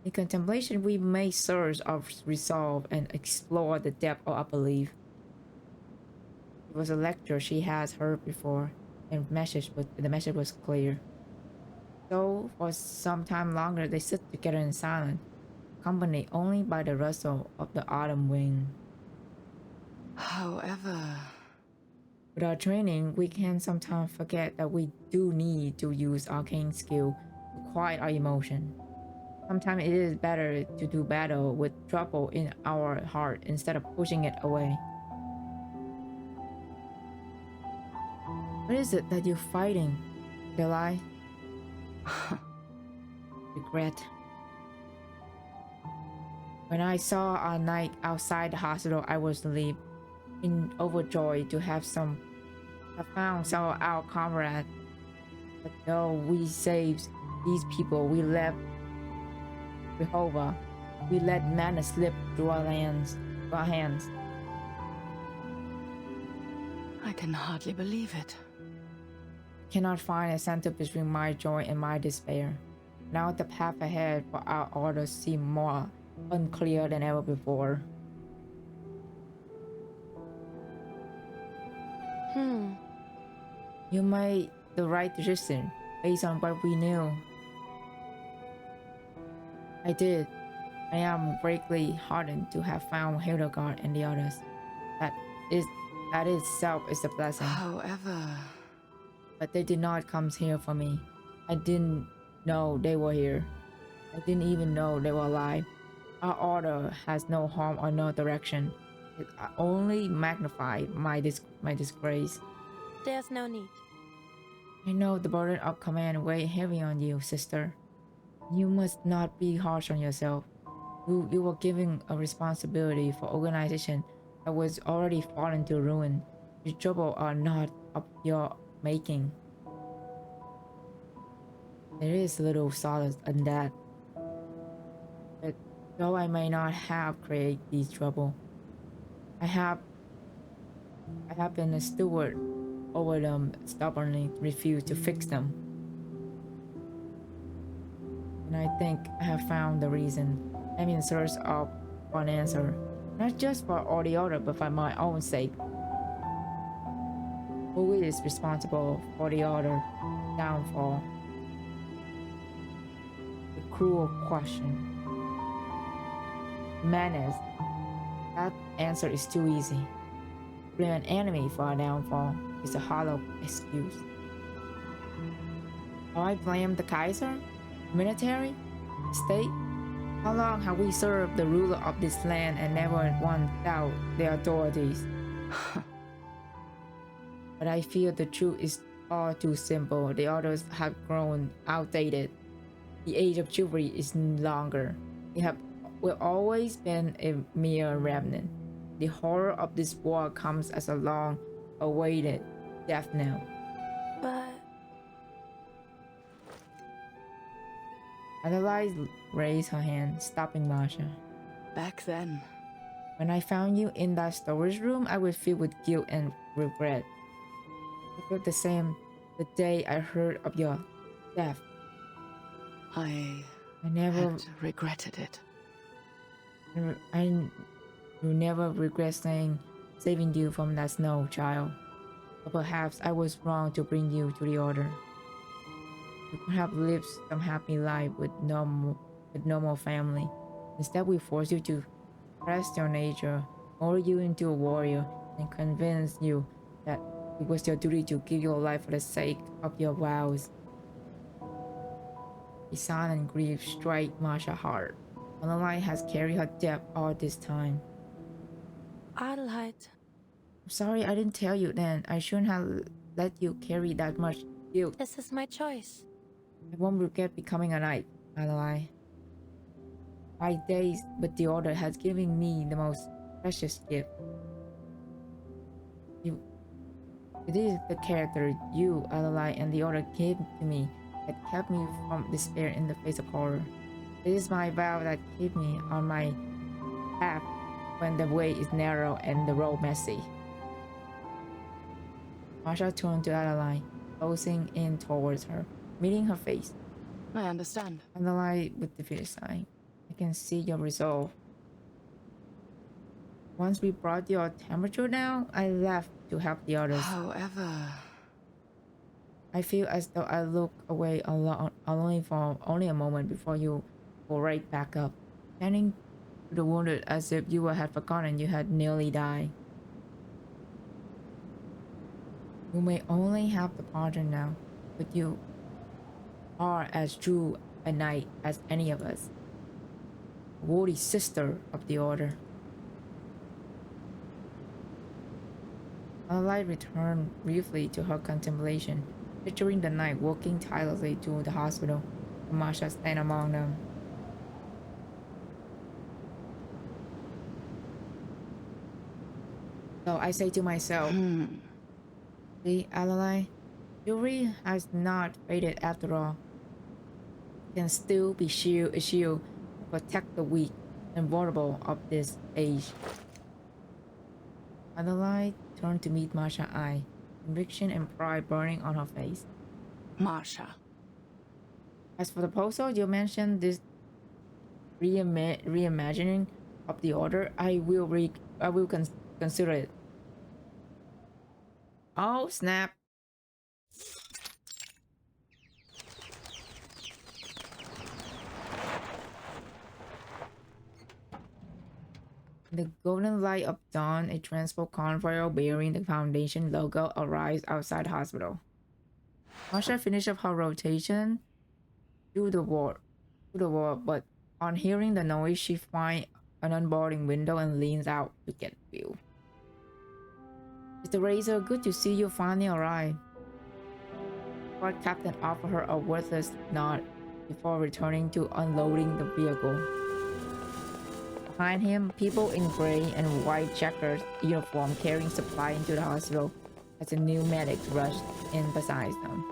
In contemplation, we may search our resolve and explore the depth of our belief. It was a lecture she has heard before, and the message was clear. So, for some time longer, they sit together in silence, accompanied only by the rustle of the autumn wind. However... With our training, we can sometimes forget that we do need to use arcane skill to quiet our emotion. Sometimes it is better to do battle with trouble in our heart instead of pushing it away. What is it that you're fighting, Delai? Regret. When I saw our night outside the hospital, I was relieved, overjoyed to have found some of our comrades. But though we saved these people, we left Jehovah. We let mana slip through our hands. I can hardly believe it. Cannot find a center between my joy and my despair. Now the path ahead for our orders seems more unclear than ever before. You made the right decision based on what we knew. I did. I am greatly heartened to have found Hildegard and the others. That itself is a blessing. However... But they did not come here for me. I didn't know they were here. I didn't even know they were alive. Our order has no harm or no direction. It only magnified my disgrace. There's no need. I know the burden of command weighed heavy on you, sister. You must not be harsh on yourself. You were given a responsibility for organization that was already fallen to ruin. Your trouble are not of your making. There is little solace in that. But though I may not have created these trouble, I have been a steward over them, stubbornly refused to fix them. And I think I have found the reason. I'm in search of an answer, not just for all the other, but for my own sake. Who is responsible for the other downfall? The cruel question. Madness. That answer is too easy. Blame an enemy for our downfall is a hollow excuse. Do I blame the Kaiser? Military? State? How long have we served the ruler of this land and never once doubt their authorities? But I feel the truth is all too simple. The others have grown outdated. The age of chivalry is longer. We've always been a mere remnant. The horror of this war comes as a long-awaited death knell. But Adelaide raised her hand, stopping Marsha. Back then, When I found you in that storage room, I was filled with guilt and regret. I felt the same the day I heard of your death. I I never, had regretted it. I will never regret saving you from that snow, child. But perhaps I was wrong to bring you to the order. You could have lived some happy life with normal family. Instead, we forced you to press your nature, mold you into a warrior, and convince you that it was your duty to give your life for the sake of your vows. The silent grief struck Marsha hard. Adeline has carried her debt all this time. Adelheid, I'm sorry I didn't tell you then. I shouldn't have let you carry that much guilt. this is my choice. I won't regret becoming a knight, Adeline. My days with the Order has given me the most precious gift. It is the character you, Adeline, and the Order gave to me that kept me from despair in the face of horror. It is my vow that keeps me on my path when the way is narrow and the road messy. Marsha turned to Adeline, closing in towards her, meeting her face. I understand. Adeline with defeated sigh. I can see your resolve. Once we brought your temperature down, I left to help the others. However, I feel as though I look away only for a moment before you go right back up, tending to the wounded as if you had forgotten you had nearly died. You may only have the partner now, but you are as true a knight as any of us. Worthy sister of the Order. Adeline returned briefly to her contemplation, picturing the knight walking tirelessly to the hospital, and Marsha stand among them. So I say to myself, see, Adeline, chivalry has not faded after all. It can still be a shield to protect the weak and vulnerable of this age. Adeline turned to meet Marsha's eye, conviction and pride burning on her face. Marsha. As for the proposal you mentioned, this reimagining of the Order, I will consider it. Oh snap! In the golden light of dawn, a transport convoy bearing the Foundation logo arrives outside the hospital. Marsha finished up her rotation to the ward, but on hearing the noise, she finds an unboarding window and leans out to get view. Mr. Razor, good to see you finally arrived. The captain offered her a worthless nod before returning to unloading the vehicle. Behind him, people in gray and white checkered uniform carrying supply into the hospital as the new medics rushed in beside them.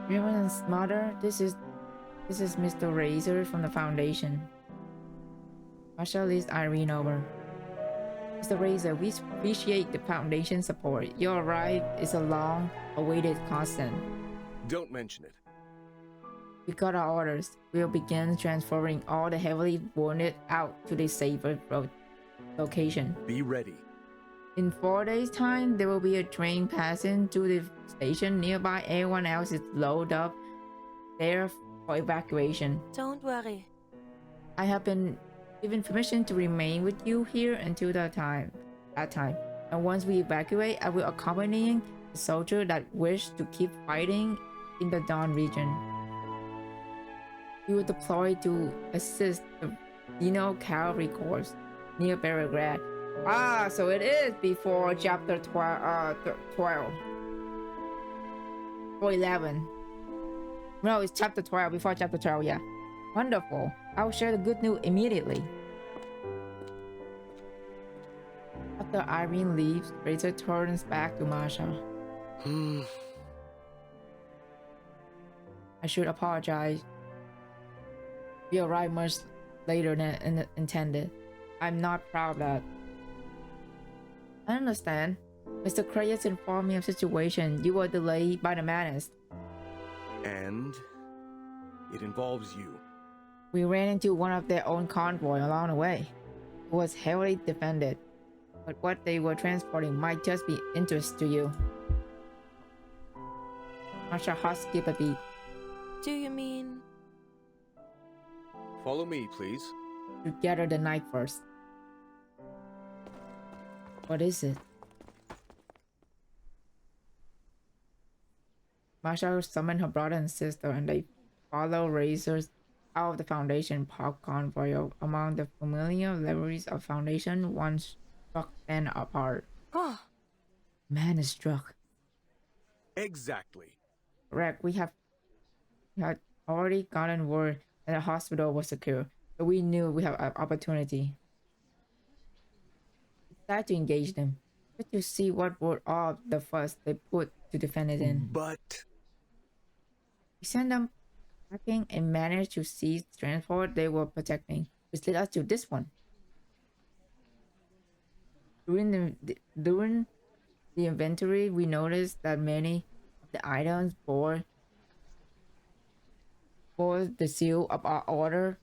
Everyone's mother, this is Mr. Razor from the Foundation. Marsha leads Irene over. Mr. Razor, we appreciate the Foundation's support. Your arrival is a long-awaited constant. Don't mention it. We got our orders. We'll begin transferring all the heavily wounded out to the safer location. Be ready. In 4 days' time, there will be a train passing to the station nearby. Everyone else is loaded up there for evacuation. Don't worry. I have been given permission to remain with you here until that time. And once we evacuate, I will accompany the soldier that wish to keep fighting in the Dawn region. We will deploy to assist the Dino Cavalry Corps near Belgrade. Ah, so it is before chapter 12. Or 11. No, it's chapter 12, before chapter 12, yeah. Wonderful. I'll share the good news immediately. After Irene leaves, Razor turns back to Marsha. I should apologize. We arrived much later than intended. I'm not proud of that. I understand. Mr. Krayas informed me of the situation. You were delayed by the madness. And it involves you. We ran into one of their own convoy along the way. It was heavily defended, but what they were transporting might just be interest to you. Marsha heart skipped a beat. Do you mean? Follow me, please. You gather the knife first. What is it? Marsha summoned her brother and sister, and they follow racers out of the Foundation Park convoy. Among the familiar liveries of Foundation, one struck them apart. Oh, Man is struck. Exactly. Correct. We had already gotten word that the hospital was secure, so we knew we have an opportunity. We decided to engage them, just to see what were all the fuss they put to defend it in. But We sent them packing and managed to seize the transport they were protecting, which led us to this one. During the inventory, we noticed that many of the items bore the seal of our order,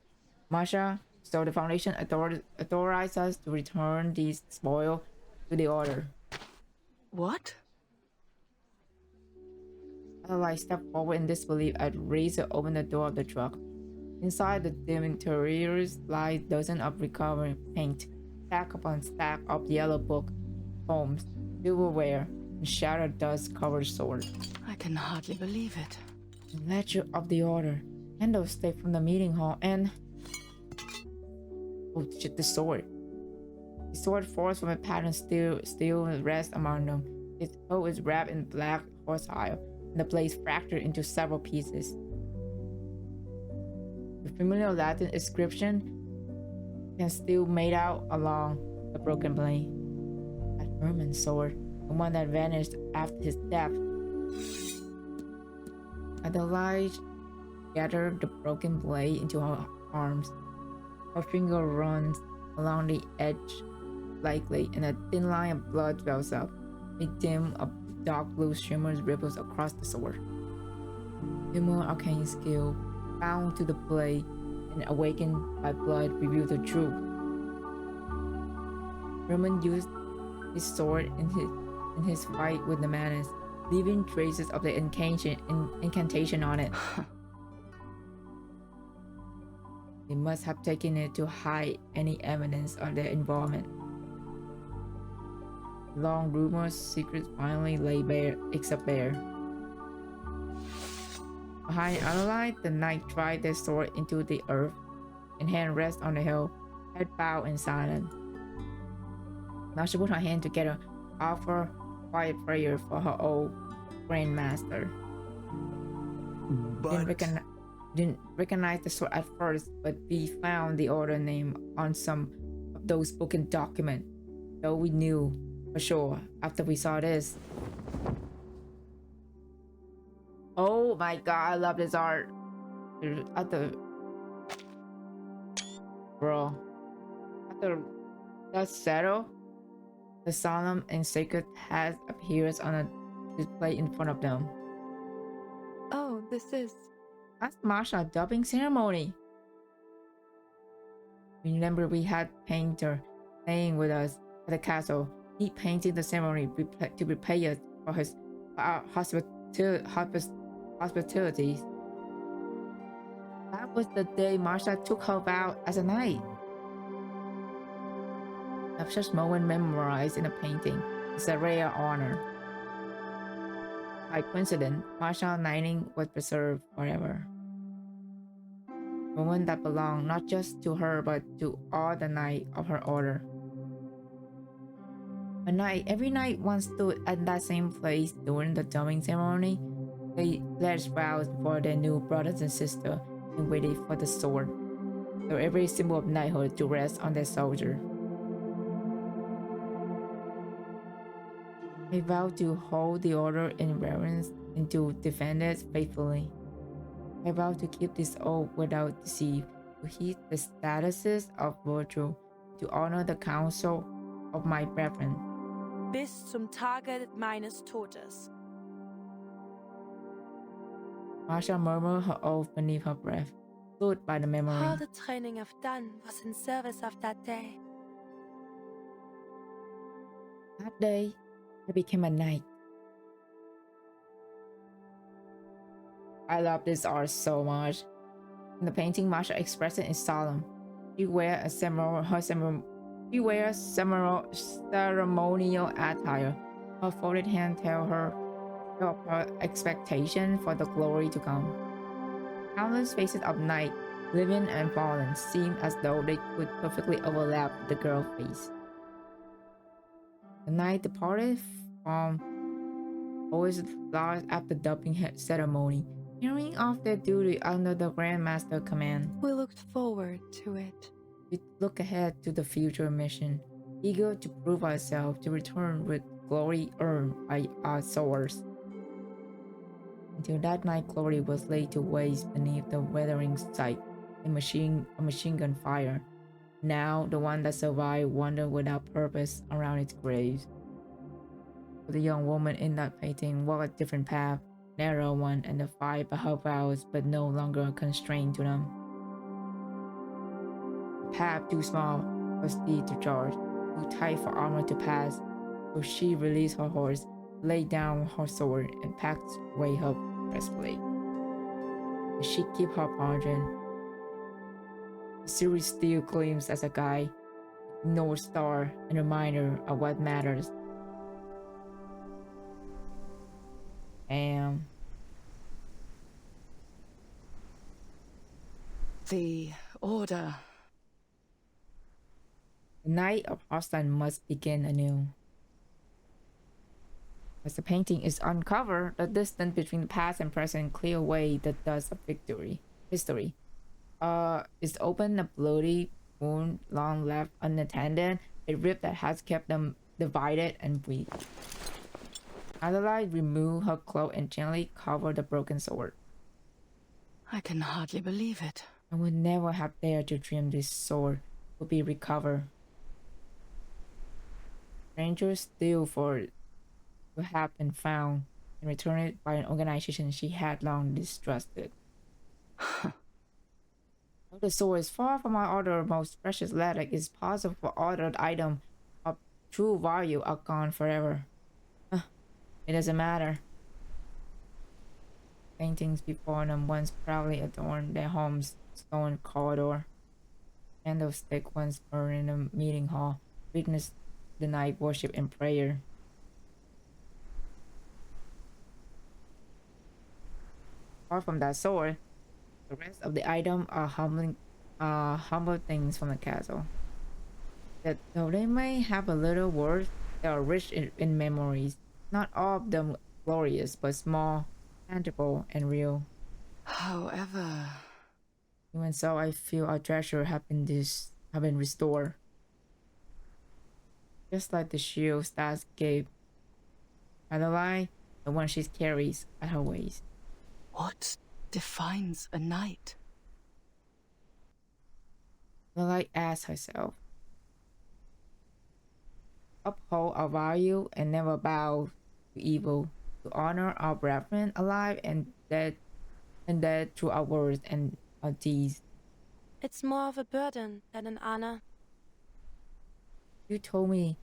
Marsha, so the Foundation authorized us to return these spoil to the order. What? I stepped forward in disbelief as Razor opened the door of the truck. Inside the dim interiors lie dozens of recovered paint, stack upon stack of yellow book, poems, silverware, and shattered dust-covered sword. I can hardly believe it. The ledger of the order, candlestick from the meeting hall, and oh shit, the sword. The sword falls from a patterned steel rests among them. Its coat is wrapped in black horsehide, and the blade fractured into several pieces. The familiar Latin inscription can still made out along the broken blade. That Herman's sword, the one that vanished after his death. Adelaide gathered the broken blade into her arms. Her finger runs along the edge lightly, and a thin line of blood wells up. A dim, dark blue shimmer ripples across the sword. Human arcane skill, bound to the blade and awakened by blood, revealed the truth. Herman used his sword in his fight with the madness, leaving traces of the incantation on it. They must have taken it to hide any evidence of their involvement. Long rumors, secrets finally lay bare, except bare. Behind Adelaide, the knight drive their sword into the earth, and hand rest on the hill, head bowed and silent. Marsha put her hand together, offer quiet prayer for her old grandmaster. But Didn't recognize the sword at first, but we found the order name on some of those spoken documents, though we knew for sure after we saw this. Oh my god, I love this art. After that's settled, the solemn and sacred task appears on a display in front of them. Oh, this is... That's Marsha dubbing ceremony. Remember, we had painter staying with us at the castle. He painted the ceremony to repay us for his hospitalities. That was the day Marsha took her vow as a knight. Of such moment memorized in a painting is a rare honor. By coincidence, Marsha knighting was preserved forever. A moment that belonged not just to her but to all the knights of her order. Every knight once stood at that same place during the dubbing ceremony. They pledged vows for their new brothers and sisters and waited for the sword, so every symbol of knighthood to rest on their soldier. They vowed to hold the order in reverence and to defend it faithfully. I vow to keep this oath without deceit, to heed the statuses of virtue, to honor the counsel of my brethren. Bis zum Tage meines Todes. Marsha murmured her oath beneath her breath, soothed by the memory. All the training I've done was in service of that day. That day, I became a knight. I love this art so much. In the painting, Marsha expresses it solemn. She wears ceremonial attire. Her folded hand tell her expectation for the glory to come. Countless faces of knights, living and fallen, seem as though they could perfectly overlap the girl's face. The knight departed from always lodged at the dubbing ceremony, carrying off their duty under the Grandmaster's command. We looked forward to it. We look ahead to the future mission, eager to prove ourselves to return with glory earned by our swords. Until that night, glory was laid to waste beneath the weathering sight and machine gun fire. Now, the one that survived wandered without purpose around its grave. The young woman in that painting walked a different path, narrow one and defied by her vows, but no longer constrained to them. A path too small for steed to charge, too tight for armor to pass, so she released her horse, laid down her sword, and packed away her breastplate. As she kept her pardon, the series still gleams as a guide, North Star, and reminder of what matters. And The order. the night of Hearthstone must begin anew. As the painting is uncovered, the distance between the past and present clear away the dust of history. Is open a bloody wound long left unattended, a rip that has kept them divided and weak. Adelaide removed her cloak and gently covered the broken sword. I can hardly believe it. I would never have dared to dream this sword would be recovered. Strangers steal for it to have been found and returned by an organization she had long distrusted. Though the sword is far from my other most precious relic, it's possible for other items of true value are gone forever. It doesn't matter. Paintings before them once proudly adorned their home's stone corridor. Candlestick once burned in the meeting hall, witnessed the night worship and prayer. Apart from that sword, the rest of the item are humble things from the castle. That though they may have a little worth, they are rich in memories. Not all of them glorious, but small, tangible, and real. However, Even so, I feel our treasure have been restored. Just like the shield Stas gave Adeline, the one she carries at her waist. what defines a knight? Adeline asked herself. Uphold our value and never bow to evil, to honor our brethren alive and dead through our words and our deeds. It's more of a burden than an honor. You told me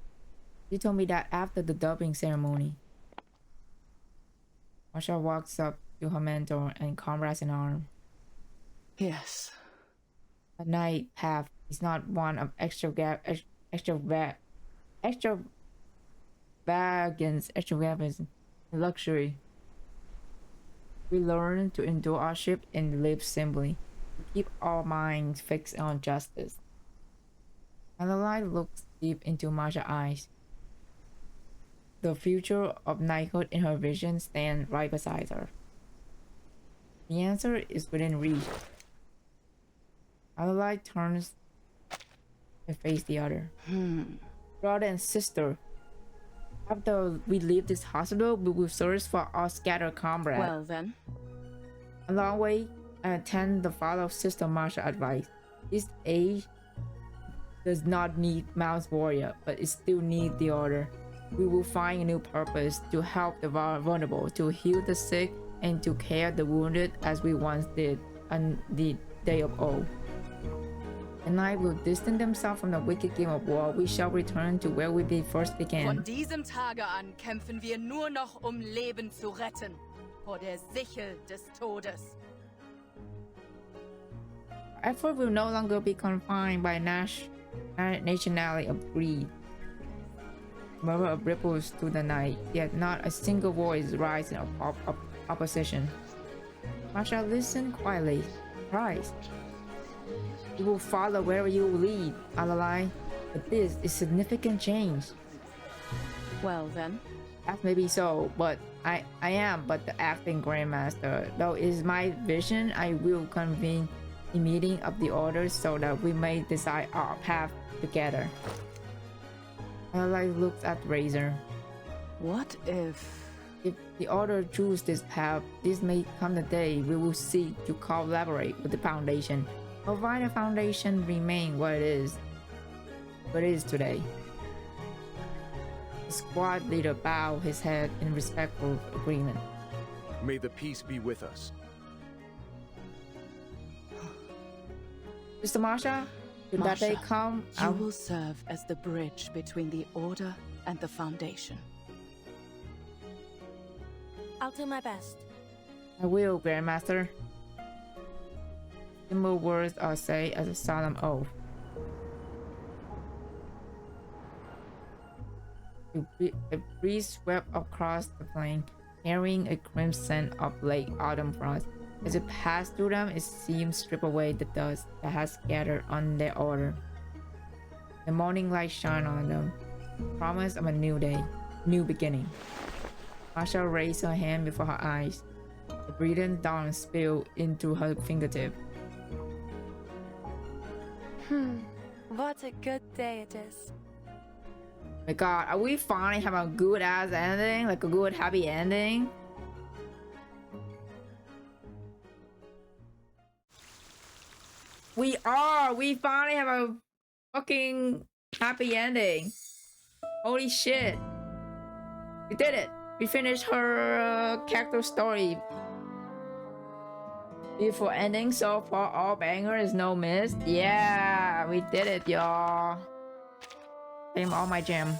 that after the dubbing ceremony. Marsha walks up to her mentor and comrades in arms. Yes. A knight path is not one of extravagance, and luxury. We learn to endure hardship and live simply, to keep our minds fixed on justice. Adeline looks deep into Marsha's eyes. The future of knighthood in her vision stands right beside her. The answer is within reach. Adeline turns to face the other. Brother and sister, after we leave this hospital, we will search for our scattered comrades. Well then, A long way and attend the follow Sister Marsha advice. This age does not need Mouse Warrior, but it still needs the order. We will find a new purpose to help the vulnerable, to heal the sick, and to care the wounded as we once did on the day of old. The night will distance themselves from the wicked game of war. We shall return to where we first began. Von diesem Tage an kämpfen wir nur noch, Leben zu retten. Vor der Sichel des Todes. Our effort will no longer be confined by nationality of greed. Murmur of ripples through the night, yet not a single voice rises in opposition. Marsha listened quietly, surprised. You will follow wherever you lead, Alalai, but this is significant change. Well then. That may be so, but I am but the acting grandmaster. Though it is my vision, I will convene a meeting of the orders so that we may decide our path together. Alalai looks at Razor. What if the order choose this path, this may come the day we will seek to collaborate with the Foundation, provide the Foundation remain what it is today. The squad leader bowed his head in respectful agreement. May the peace be with us. Mr. Marsha, should that day Marsha, come, you will serve as the bridge between the Order and the Foundation. I'll do my best. I will, Grandmaster. Simple words are said as a solemn oath. A breeze swept across the plain, carrying a crimson of late autumn frost. As it passed through them, it seemed to strip away the dust that has gathered on their order. The morning light shone on them, promise of a new day, new beginning. Marsha raised her hand before her eyes. The brilliant dawn spilled into her fingertip. What a good day it is. My God, are we finally having a good ass ending? Like a good happy ending? We are! We finally have a fucking happy ending. Holy shit. We did it. We finished her character story. Beautiful ending so far. All bangers, no miss. Yeah, we did it, y'all. Claim all my gem.